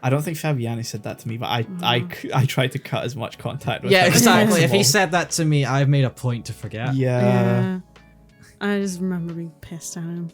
I don't think Fabiani said that to me, but I tried to cut as much contact with him. Yeah, exactly. If he said that to me, I've made a point to forget. Yeah. I just remember being pissed at him.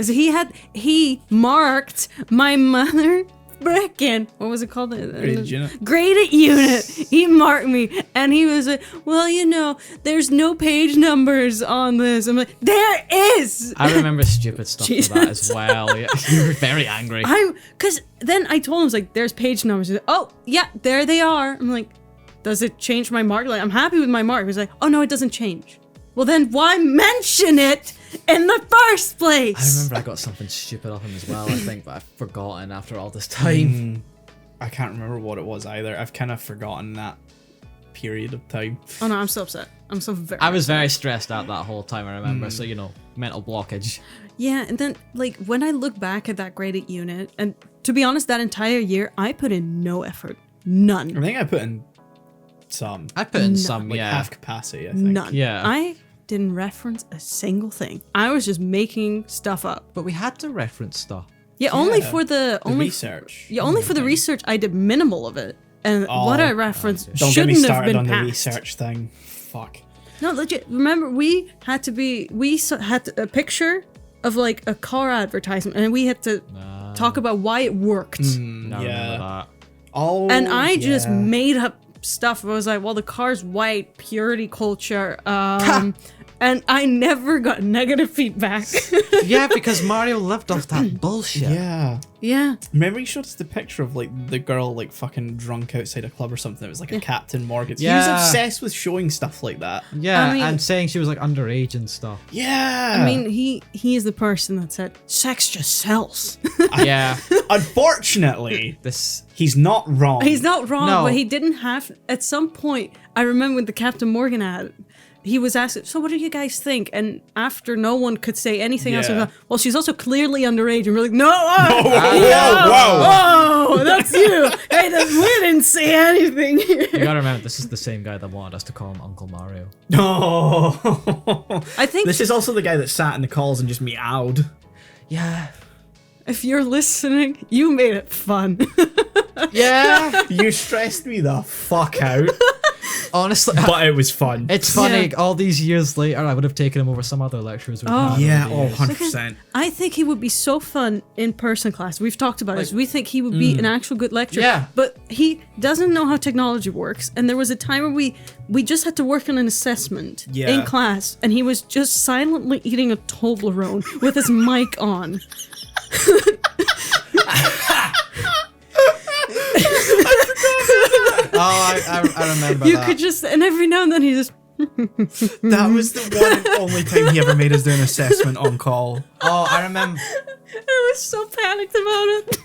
So he marked my mother frickin', what was it called? Graded unit. Graded unit. He marked me, and he was like, well, you know, there's no page numbers on this. I'm like, there is! I remember stupid stuff like that as well. Yeah. You were very angry. Because then I told him, I was like, there's page numbers. He's like, oh, yeah, there they are. I'm like, does it change my mark? Like, I'm happy with my mark. He's like, oh, no, it doesn't change. Well, then why mention it in the first place? I remember I got something stupid off him as well, I think, but I've forgotten after all this time. I can't remember what it was either. I've kind of forgotten that period of time. Oh no, I'm so upset. I'm so very I was very stressed out that whole time, I remember, so, you know, mental blockage. Yeah, and then, like, when I look back at that graded unit, and to be honest, that entire year, I put in no effort. None. I think I put in some. I put in some, like yeah. half capacity, I think. None. Yeah. I didn't reference a single thing. I was just making stuff up. But we had to reference stuff. Yeah, only for the research. Yeah, only for the research. I did minimal of it, and what I referenced don't shouldn't get me have started been on passed. the research thing. Fuck. No, legit. Remember, we had a picture of like a car advertisement, and we had to talk about why it worked. I remember that. Oh, and I just made up stuff. I was like, well, the car's white, purity culture, and I never got negative feedback. Yeah, because Mario lived off that bullshit. Yeah. Yeah. Remember you showed us the picture of like the girl like fucking drunk outside a club or something. It was like a Captain Morgan. Yeah. He was obsessed with showing stuff like that. Yeah, I mean, and saying she was like underage and stuff. Yeah. I mean, he is the person that said sex just sells. Yeah. Unfortunately, he's not wrong. He's not wrong, No. but he didn't have. At some point, I remember with the Captain Morgan ad, he was asked, so what do you guys think? And after no one could say anything else, he was like, well, she's also clearly underage. And we're like, no, whoa, that's you. Hey, we didn't say anything here. You gotta remember, this is the same guy that wanted us to call him Uncle Mario. No. I think this is also the guy that sat in the calls and just meowed. Yeah. if you're listening, you made it fun. Yeah. You stressed me the fuck out. Honestly, but it was fun. It's funny, all these years later, I would have taken him over some other lecturers. Yeah, 100%. I think he would be so fun in person class. We've talked about this. We think he would be an actual good lecturer. Yeah. But he doesn't know how technology works. And there was a time where we just had to work on an assessment in class, and he was just silently eating a Toblerone with his mic on. I remember You that. could just, and every now and then he just... That was the one and only time he ever made us do an assessment on call. Oh, I remember. I was so panicked about it.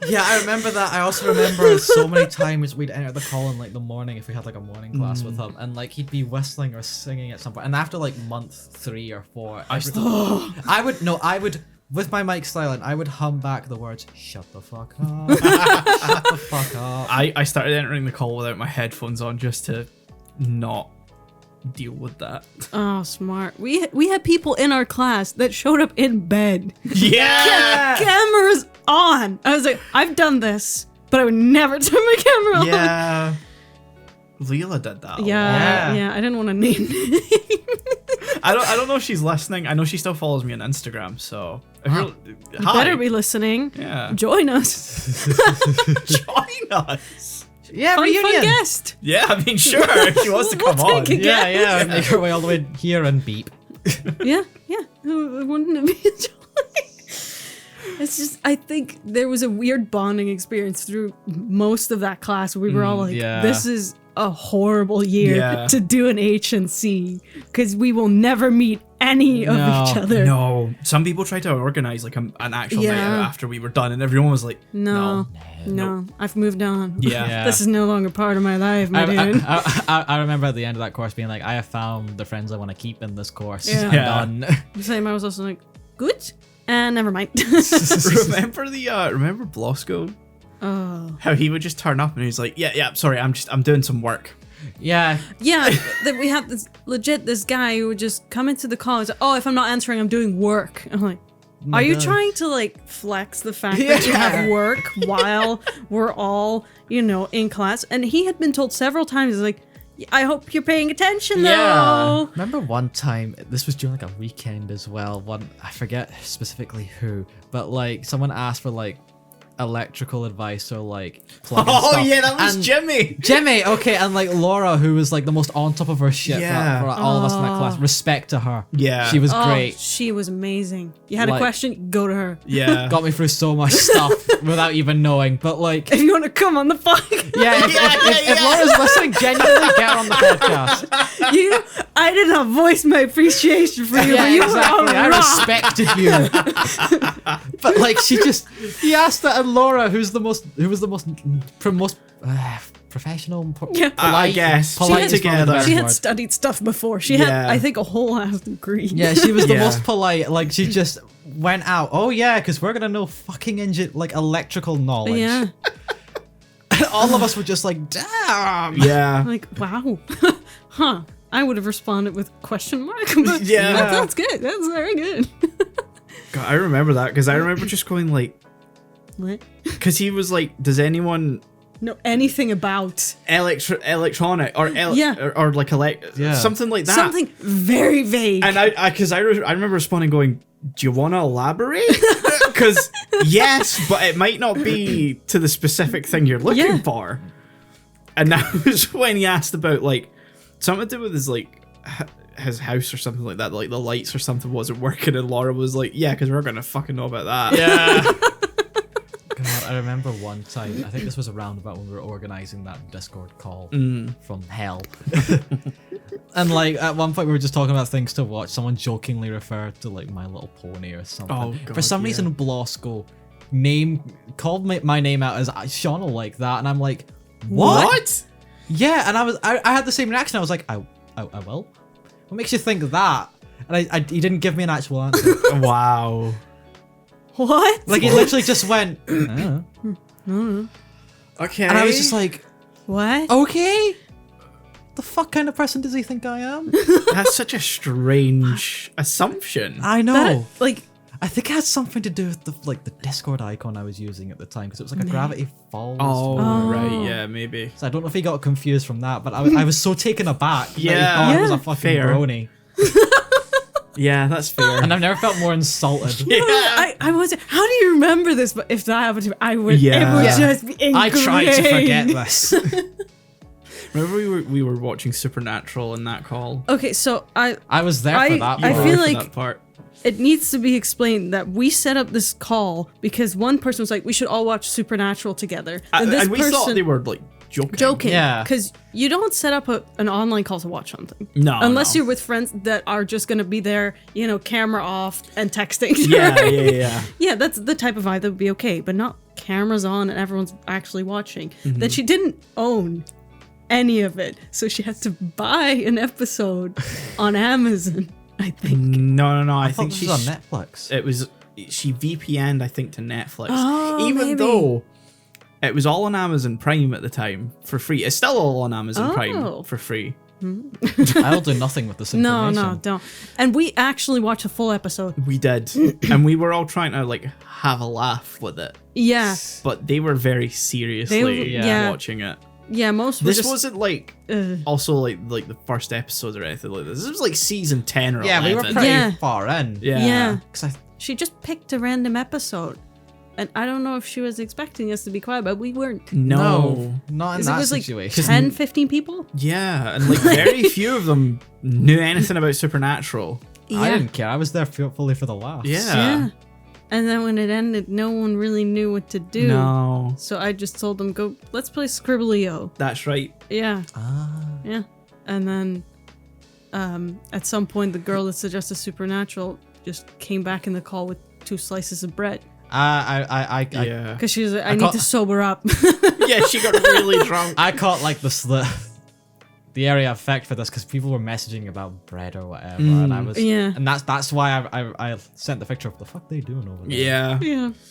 Yeah, I remember that. I also remember so many times we'd enter the call in like the morning if we had like a morning class with him, and like he'd be whistling or singing at some point. And after like month 3 or 4, I would. With my mic silent, I would hum back the words, shut the fuck up. Shut the fuck up. I started entering the call without my headphones on just to not deal with that. Oh, smart. We had people in our class that showed up in bed. Yeah! Cameras on. I was like, I've done this, but I would never turn my camera on. Yeah. Leela did that. Yeah. I didn't want to name names. I don't know if she's listening. I know she still follows me on Instagram, so if you're, hi. Better be listening. Yeah. Join us. Join us. Yeah, Fun reunion. guest. Yeah, I mean, sure. If she wants to come We'll on. take a Yeah. Make her way all the way here and beep. Yeah. Wouldn't it be a joy? It's just, I think there was a weird bonding experience through most of that class. We were all like, this is a horrible year to do an H&C because we will never meet any of each other. No. Some people tried to organize like an actual night out after we were done, and everyone was like, no. I've moved on. Yeah. This is no longer part of my life, my dude. I remember at the end of that course being like, I have found the friends I want to keep in this course. Yeah. I'm done. The same, I was also like, good? And never mind. Remember Blosco? How he would just turn up and he's like, yeah, sorry, I'm doing some work. Yeah. Yeah, that we have this guy who would just come into the call and say, oh, if I'm not answering, I'm doing work. I'm like, are you trying to like flex the fact that you have work while we're all, in class? And he had been told several times, he's like, I hope you're paying attention though. Remember one time, this was during like a weekend as well, I forget specifically who, but like someone asked for like electrical advice or like plugging stuff. Yeah, that was Jimmy, okay, and like Laura, who was like the most on top of her shit for all of us in that class. Respect to her. Yeah, she was great. She was amazing. You had a question, go to her. Yeah, got me through so much stuff without even knowing. But like, if you want to come on the podcast, if Laura's listening, genuinely get her on the podcast. I didn't have voiced my appreciation for you, but you were on I respected you. But like, he asked that, and Laura, who was the most professional, polite, I guess, polite together. She had studied stuff before. She had, I think, a whole ass degree. Yeah, she was the most polite. Like, she just went out. Oh yeah, because we're gonna know fucking electrical knowledge. Yeah. And all of us were just like, damn. Yeah. Like, wow. Huh. I would have responded with question mark. But that's good. That's very good. God, I remember that because I remember just going like, what? Because he was like, does anyone know anything about electronic or like something like that? Something very vague. And I remember responding going, do you want to elaborate? Because yes, but it might not be to the specific thing you're looking for. And that was when he asked about like something to do with his like his house or something like that, like the lights or something wasn't working, and Laura was like, yeah, because we're gonna fucking know about that. Yeah. God, I remember one time, I think this was around about when we were organizing that Discord call from hell. And like at one point we were just talking about things to watch. Someone jokingly referred to like My Little Pony or something. Oh, God, for some reason Blosco called my name out as Shaun will like that, and I'm like, what? Yeah, and I had the same reaction. I was like, I will. What makes you think that? And he didn't give me an actual answer. Wow. What? Like, he literally just went, okay. And I was just like, what? Okay. The fuck kind of person does he think I am? That's such a strange assumption. I know. I think it had something to do with the Discord icon I was using at the time, because it was like a Gravity Falls. Oh, right, yeah, maybe. So I don't know if he got confused from that, but I was so taken aback that he thought I was a fucking brony. Yeah, that's fair. And I've never felt more insulted. Yeah. I was. How do you remember this? But if that happened to me, I would. It would just be ingrained. I tried to forget this. Remember we were watching Supernatural in that call. Okay, so I was there for that. I feel like that part. It needs to be explained that we set up this call because one person was like, we should all watch Supernatural together. And we thought they were like joking. Yeah. Because you don't set up an online call to watch something. No. Unless you're with friends that are just going to be there, camera off and texting. Yeah. Yeah, that's the type of vibe that would be okay, but not cameras on and everyone's actually watching. Mm-hmm. That she didn't own any of it. So she had to buy an episode on Amazon, I think. No. I think she's on Netflix. She VPN'd, I think, to Netflix. Oh, Even though it was all on Amazon Prime at the time for free. It's still all on Amazon Prime for free. I'll do nothing with this information. No, don't. And we actually watched a full episode. We did. And we were all trying to like have a laugh with it. Yeah. But they were very seriously watching it. Yeah, most were wasn't like also like the first episode or anything like this. This was like season 10 or 11. Yeah, we were pretty far in. Yeah. She just picked a random episode. And I don't know if she was expecting us to be quiet, but we weren't. No, not in that situation. It was like 10, 15 people? Yeah, and like very few of them knew anything about Supernatural. Yeah. I didn't care. I was there fully for the laughs. Yeah. And then when it ended, no one really knew what to do. No. So I just told them, go, let's play Scribblio. That's right. Yeah. Ah. Yeah. And then at some point, the girl that suggested Supernatural just came back in the call with 2 slices of bread. Because she was like, I need to sober up. Yeah, she got really drunk. I caught like the the area of effect for this because people were messaging about bread or whatever, and I was, and that's why I sent the picture of the fuck they doing over there.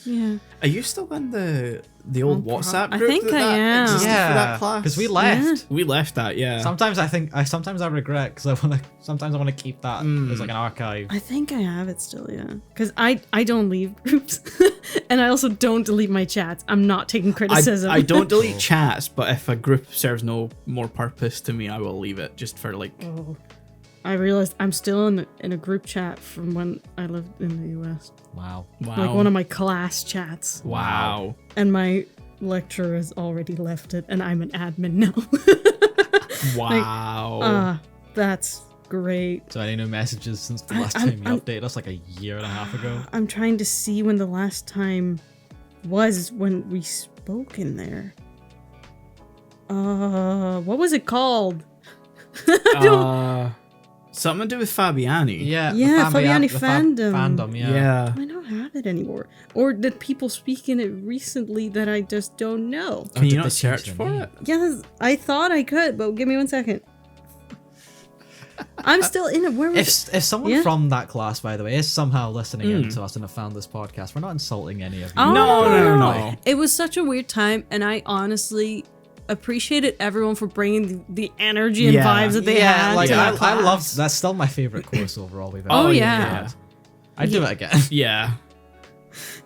Yeah. Are you still in the old WhatsApp group? I think I am. For that class? Because we left. Yeah. We left that. Yeah. Sometimes I regret because sometimes I want to keep that as like an archive. I think I have it still, yeah. Because I don't leave groups, and I also don't delete my chats. I'm not taking criticism. I don't delete chats, but if a group serves no more purpose to me, I will leave it just for like. Oh. I realized I'm still in a group chat from when I lived in the US. Wow. Like one of my class chats. Wow. And my lecturer has already left it, and I'm an admin now. Wow. That's great. So any new messages since the last time you updated us, like a year and a half ago? I'm trying to see when the last time was when we spoke in there. What was it called? Something to do with Fabiani. Yeah, Fabiani fandom. Fandom, yeah. I don't have it anymore. Or did people speak in it recently that I just don't know? Can you not search for it? Yes, I thought I could, but give me 1 second. I'm still in it. Where was if someone from that class, by the way, is somehow listening in to us and have found this podcast, we're not insulting any of you. Oh, No. It was such a weird time, and I honestly appreciated everyone for bringing the energy and vibes that they had. Like to I love. That's still my favorite course overall we've ever. Oh yeah. had. I'd do it again. Yeah.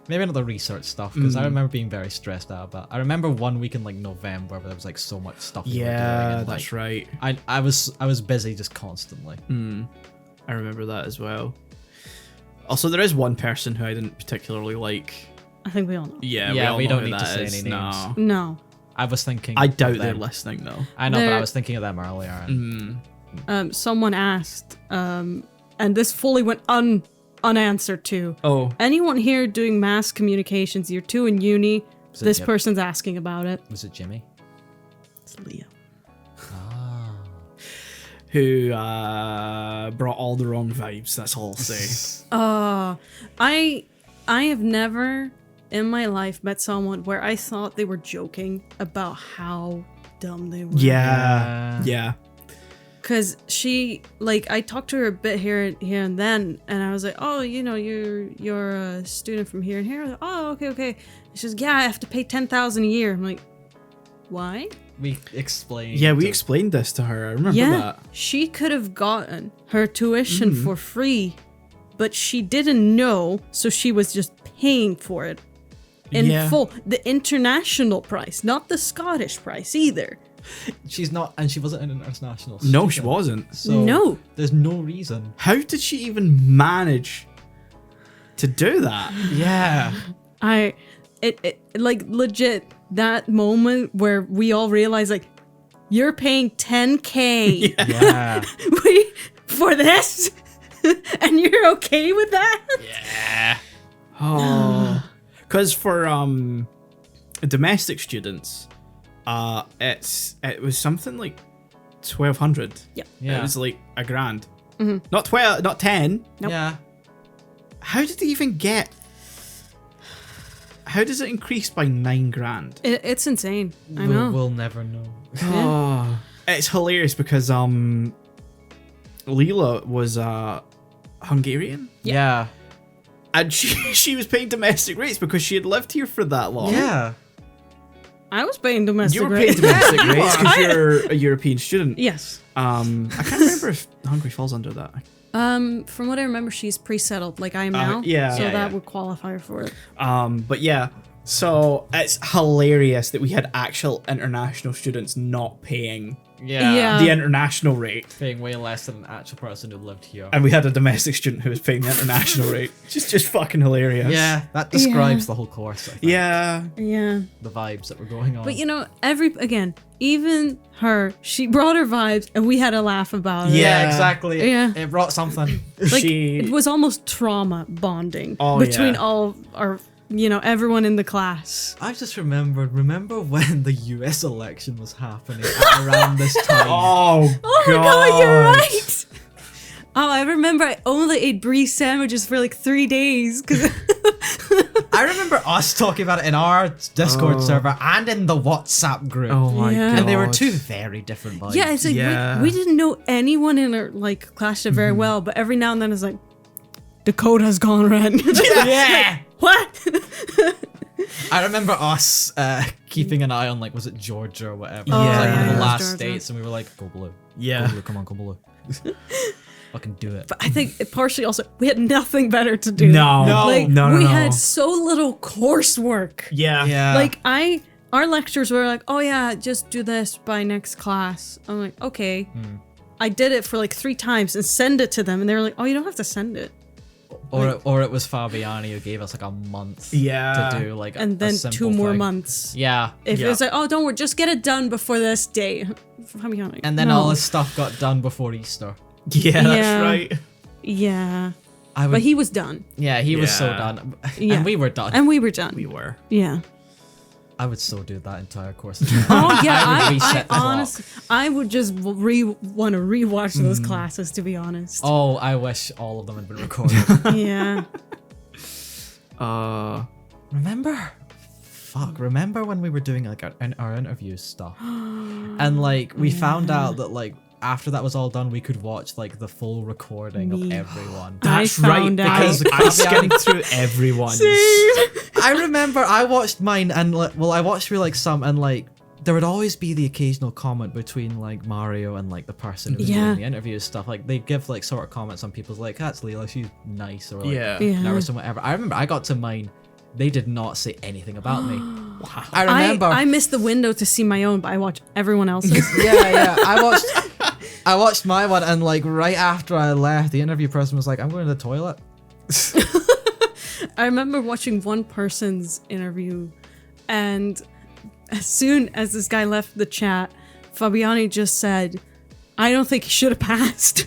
Maybe not the research stuff because I remember being very stressed out about. I remember one week in like November where there was like so much stuff. We were doing and, that's right. I was busy just constantly. I remember that as well. Also, there is one person who I didn't particularly like. I think we all know. Yeah, we don't need to say any names. No. I was thinking. I doubt they're listening though. I know, but I was thinking of them earlier. And someone asked, and this fully went unanswered too. Oh. Anyone here doing mass communications year 2 in uni? This person's asking about it. Was it Jimmy? It's Leo. Who brought all the wrong vibes, that's all I'll say. I have never in my life met someone where I thought they were joking about how dumb they were. Yeah. Cause she, like, I talked to her a bit here and then, and I was like, oh, you know, you're a student from here and here. I was like, oh, okay. And she's like, yeah, I have to pay $10,000 a year. I'm like, why? We explained. Yeah, we explained this to her. I remember that. She could have gotten her tuition for free, but she didn't know, so she was just paying for it in full. The international price, not the Scottish price either. She's not, and she wasn't an international student. No, she wasn't. So there's no reason. How did she even manage to do that? Yeah. It like legit that moment where we all realize like you're paying $10,000 Yeah. for this and you're okay with that? Yeah. Oh. Because for domestic students, it was something like 1,200. Yeah. It was like $1,000. Not 12, not 10. Nope. Yeah. How did they even get? How does it increase by $9,000? It's insane. I know. We'll never know. Oh, it's hilarious because Leela was Hungarian. Yeah. And she was paying domestic rates because she had lived here for that long. Yeah. I was paying domestic You were rates. paying domestic rates because you're a European student. Yes. I can't remember if Hungary falls under that. From what I remember, she's pre-settled like I am now. That would qualify her for it. But yeah, so it's hilarious that we had actual international students not paying the international rate. Paying way less than an actual person who lived here. And we had a domestic student who was paying the international rate. Just fucking hilarious. Yeah, that describes the whole course, I think. Yeah. The vibes that were going on. But you know, even her, she brought her vibes and we had a laugh about it. Yeah, exactly. Yeah. It brought something. Like, it was almost trauma bonding between all our, everyone in the class. I just remember when the US election was happening around this time. Oh my god, you're right. Oh, I remember I only ate brie sandwiches for like 3 days because I I remember us talking about it in our Discord server and in the WhatsApp group. Oh my god. And they were two very different vibes. Yeah, it's like we didn't know anyone in our like class very well, but every now and then it's like the code has gone red. Yeah. Like, what? I remember us keeping an eye on, like, was it Georgia or whatever? Yeah. It was like one of the Yeah, last Georgia. states, and we were like, go blue. Yeah. Go blue, come on, go blue. Fucking do it. But I think it partially also we had nothing better to do. No. Like No. we had so little coursework. Yeah. Yeah. Like our lectures were like, oh yeah, just do this by next class. I'm like, okay. I did it for like 3 times and send it to them, and they were like, oh, you don't have to send it. Or it was Fabiani who gave us like a month to do like and a then simple 2 more thing. months. Yeah. If it's like, oh, don't worry, just get it done before this date. Fabiani. And then no. all this stuff got done before Easter. Yeah, that's right. Yeah. I would, But he was done. yeah, he was so Yeah. done. Yeah. And we were done. And we were done. We were. Yeah. I would still do that entire course again. Oh yeah, I would I reset the clock. honestly, I would just want to rewatch those classes, to be honest. Oh, I wish all of them had been recorded. Yeah. Remember when we were doing like our interview stuff, and like we found out that like after that was all done, we could watch like the full recording of everyone. That's I right, found out. because I skimmed through everyone's. I remember I watched mine, and I watched through like some, and like there would always be the occasional comment between like Mario and like the person who was doing the interview stuff. Like they'd give like sort of comments on people's like, that's Leela, she's nice, or like nervous and whatever. I remember I got to mine, they did not say anything about me. Wow. I remember I missed the window to see my own, but I watched everyone else's. yeah. I watched my one, and like right after I left, the interview person was like, I'm going to the toilet. I remember watching one person's interview, and as soon as this guy left the chat, Fabiani just said, I don't think he should have passed.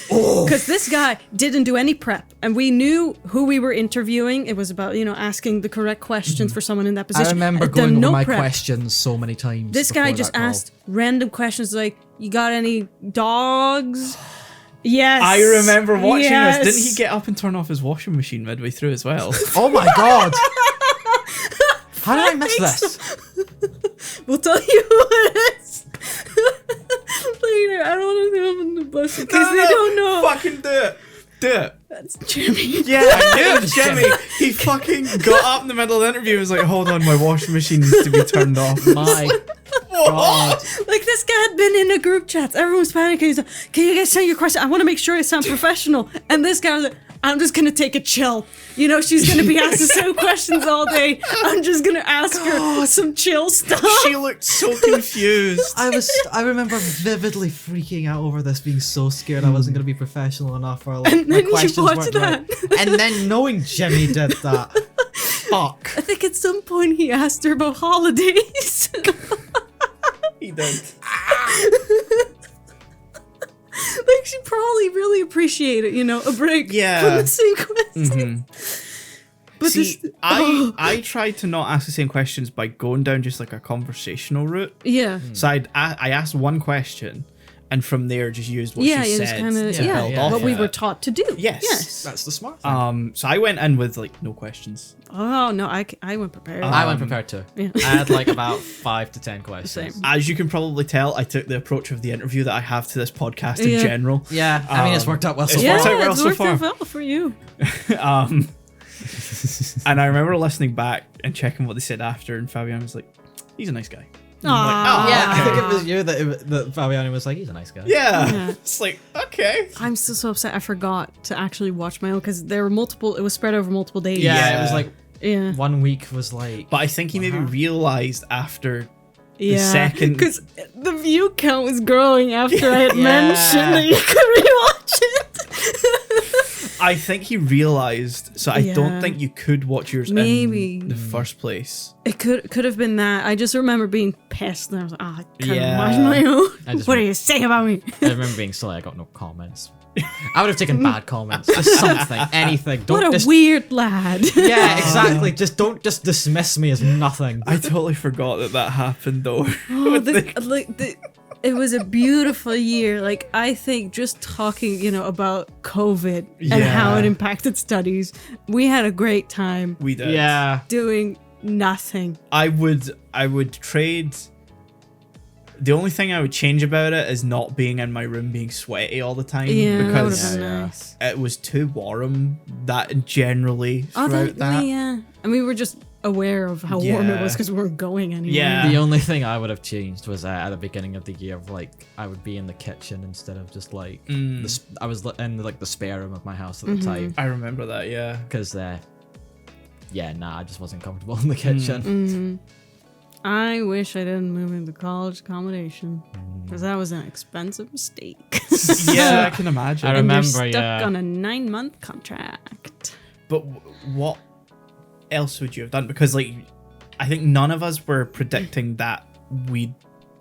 Because this guy didn't do any prep, and we knew who we were interviewing. It was about, asking the correct questions for someone in that position. I remember I'd done going over no my prep. questions so many times. This guy before just that call. asked random questions like, you got any dogs? Yes. I remember watching yes. this. Didn't he get up and turn off his washing machine midway through as well? Oh my god! How did I miss this? We'll tell you who it is later. I don't want to throw them in the bus because they don't know. Fucking do it. Do it. That's Jimmy. Yeah, I knew it was Jimmy. He fucking got up in the middle of the interview and was like, hold on, my washing machine needs to be turned off. My god. Like, this guy had been in a group chat. Everyone's panicking. He's like, can you guys tell your question? I want to make sure I sound professional. And this guy was like, I'm just going to take a chill. She's going to be asked the same questions all day. I'm just going to ask her some chill stuff. She looked so confused. I remember vividly freaking out over this, being so scared I wasn't going to be professional enough, or like And my then you questions watch weren't that. right. And then knowing Jimmy did that. Fuck. I think at some point he asked her about holidays. He did. Like, she probably really appreciated, a break from the same question. But see, I tried to not ask the same questions by going down just like a conversational route. Yeah. So I asked one question, and from there just used what she said just kinda, to build off what we of were it. taught to do. Yes. That's the smart thing. So I went in with like no questions. Oh no, I went prepared. I went prepared too. Yeah. I had like about 5 to 10 questions. Same. As you can probably tell, I took the approach of the interview that I have to this podcast in Yeah. general. Yeah, I mean, it's worked out well so it's far. worked out well it's so worked far. out well for you. And I remember listening back and checking what they said after, and Fabian was like, he's a nice guy. And I'm like, Aw. Yeah, I okay. think it was you that Fabiani was like, he's a nice guy. Yeah. It's like, okay. I'm still so upset I forgot to actually watch my own because there were multiple. It was spread over multiple days. Yeah, it was like Yeah. 1 week was like. But I think he maybe realized after Yeah. second- Because the view count was growing after I had Yeah. mentioned that you could rewatch it. I think he realized, so I Yeah. don't think you could watch yours Maybe. in the first place. It could have been that. I just remember being pissed and I was like, I can't Yeah. watch my own. I just What do you say about me? I remember being silly. I got no comments. I would have taken bad comments. Just something, anything. Don't What a just, weird lad. Yeah, exactly. Just don't just dismiss me as nothing. I totally forgot that happened though. Oh, It was a beautiful year. Like, I think just talking, about COVID and how it impacted studies, we had a great time. We did. Yeah. Doing nothing. I would trade. The only thing I would change about it is not being in my room being sweaty all the time. Yeah, because that would have been nice. It was too warm that generally throughout that. Yeah. And we were just aware of how warm it was because we weren't going anywhere. Yeah. The only thing I would have changed was at the beginning of the year, I would be in the kitchen instead of just I was in the spare room of my house at the time. I remember that, yeah. Because, I just wasn't comfortable in the kitchen. Mm-hmm. I wish I didn't move into college accommodation because that was an expensive mistake. Yeah, I can imagine. I remember, and you're stuck on a 9-month contract. But what else would you have done? Because I think none of us were predicting that we'd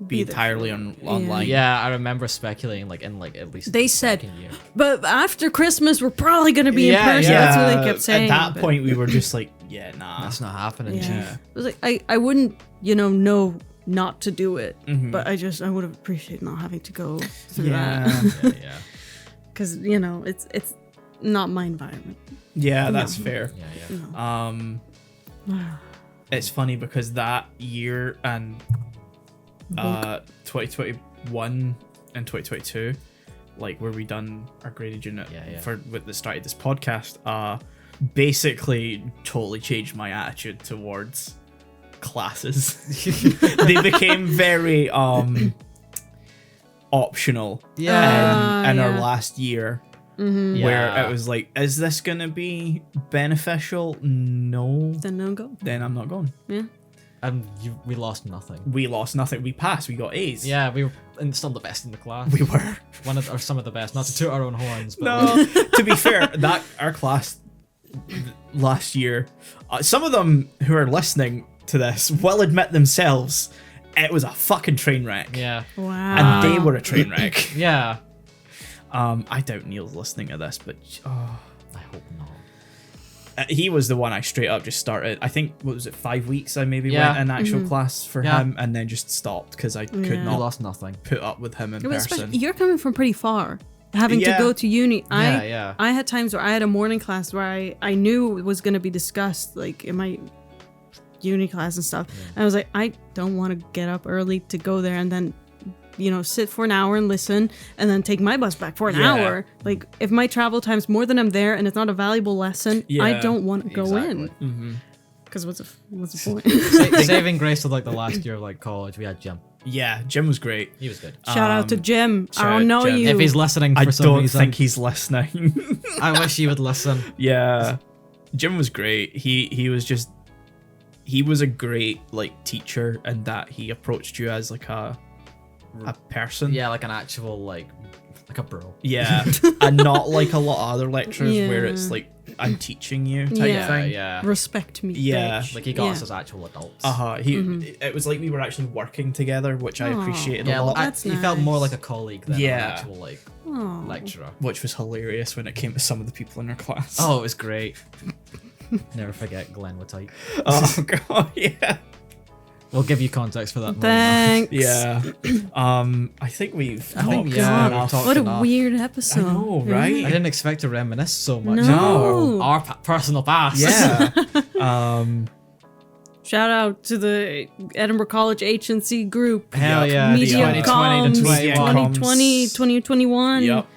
be entirely online. Yeah, I remember speculating in at least they said, year. But after Christmas we're probably going to be in person. Yeah. That's what they kept saying. At that point we were just like, nah, that's not happening. Yeah. It was I wouldn't know not to do it, but I would have appreciated not having to go through that. Yeah. Because it's not my environment. Yeah, that's fair. Yeah. It's funny because that year and 2021 and 2022, where we done our graded unit for with the start of this podcast, basically totally changed my attitude towards classes. They became very optional in our last year. Where it was like, is this gonna be beneficial? No. Then don't go. Then I'm not going. Yeah. And we lost nothing. We lost nothing. We passed. We got A's. Yeah, we were still the best in the class. We were some of the best. Not to toot our own horns, but no. To be fair, that our class last year, some of them who are listening to this will admit themselves it was a fucking train wreck. Yeah. Wow. And they were a train wreck. Yeah. I doubt Neil's listening to this, but I hope not. He was the one I straight up just started. I think, what was it, 5 weeks I maybe went in actual class for him and then just stopped because I could not lost nothing. put up with him in person. You're coming from pretty far. Having to go to uni. I had times where I had a morning class where I knew it was going to be discussed in my uni class and stuff. And I was like, I don't want to get up early to go there and then sit for an hour and listen and then take my bus back for an hour. If my travel time's more than I'm there and it's not a valuable lesson, I don't want to go in. Because what's the point? Saving grace of the last year of college, we had Jim. Yeah, Jim was great. He was good. Shout out to Jim. I don't know Jim. you. If he's listening for some reason. I don't think he's listening. I wish he would listen. Yeah. Jim was great. He was a great teacher in that he approached you as a person. Yeah, an actual like a bro. Yeah. And not like a lot of other lecturers where it's I'm teaching you type thing. Yeah. Respect me. Yeah. Bitch. He got us as actual adults. It was like we were actually working together, which I appreciated a lot. That's he nice. felt more like a colleague than an actual lecturer. Which was hilarious when it came to some of the people in our class. Oh, it was great. Never forget Glenn was tight. Oh god, yeah. We'll give you context for that. Thanks. Yeah. I think we've Oh talked god, enough. what a weird episode. I know, right? I didn't expect to reminisce so much. No. Our personal past. Yeah. Shout out to the Edinburgh College H&C group. Hell yeah. Media 2020 to 2020, 2021. Yep.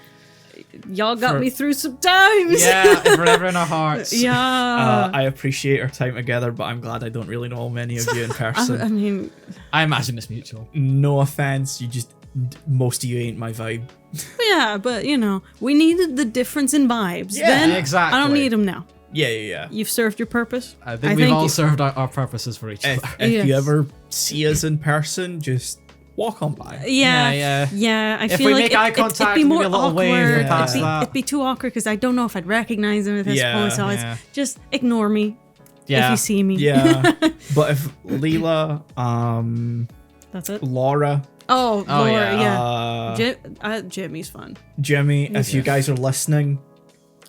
Y'all got me through some times. Yeah, forever in our hearts. Yeah. I appreciate our time together, but I'm glad I don't really know many of you in person. I mean, I imagine it's mutual. No offense, most of you ain't my vibe. yeah, but we needed the difference in vibes. Yeah, then exactly. I don't need them now. Yeah. You've served your purpose. I think we've all served our purposes for each other. If you ever see us in person, just walk on by. Yeah. I if feel we like make eye contact, it'd be more maybe a little awkward. wave past that. It'd be too awkward because I don't know if I'd recognize him at this point. So it's just ignore me if you see me. Yeah. But if Leela, that's it. Laura. Oh, Laura, yeah. Jimmy's fun. Jimmy, if you guys are listening,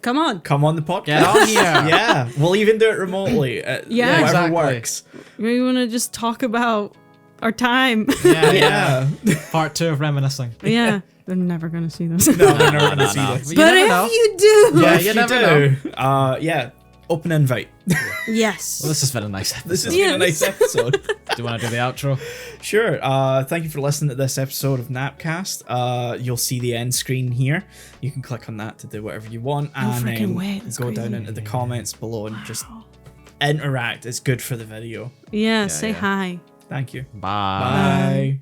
come on the podcast. Get on here. Yeah, we'll even do it remotely. Yeah, whatever exactly. works. We want to just talk about our time. Yeah. Part 2 of reminiscing. Yeah. They're never going to see this. No, they're never going to see this. But if you do. Yeah, you never know. Yeah. Open invite. Yes. Well, this has been a nice episode. This has been a nice episode. Do you want to do the outro? Sure. Thank you for listening to this episode of Napcast. You'll see the end screen here. You can click on that to do whatever you want. And then go down into the comments below and just interact. It's good for the video. Yeah, say hi. Thank you. Bye. Bye.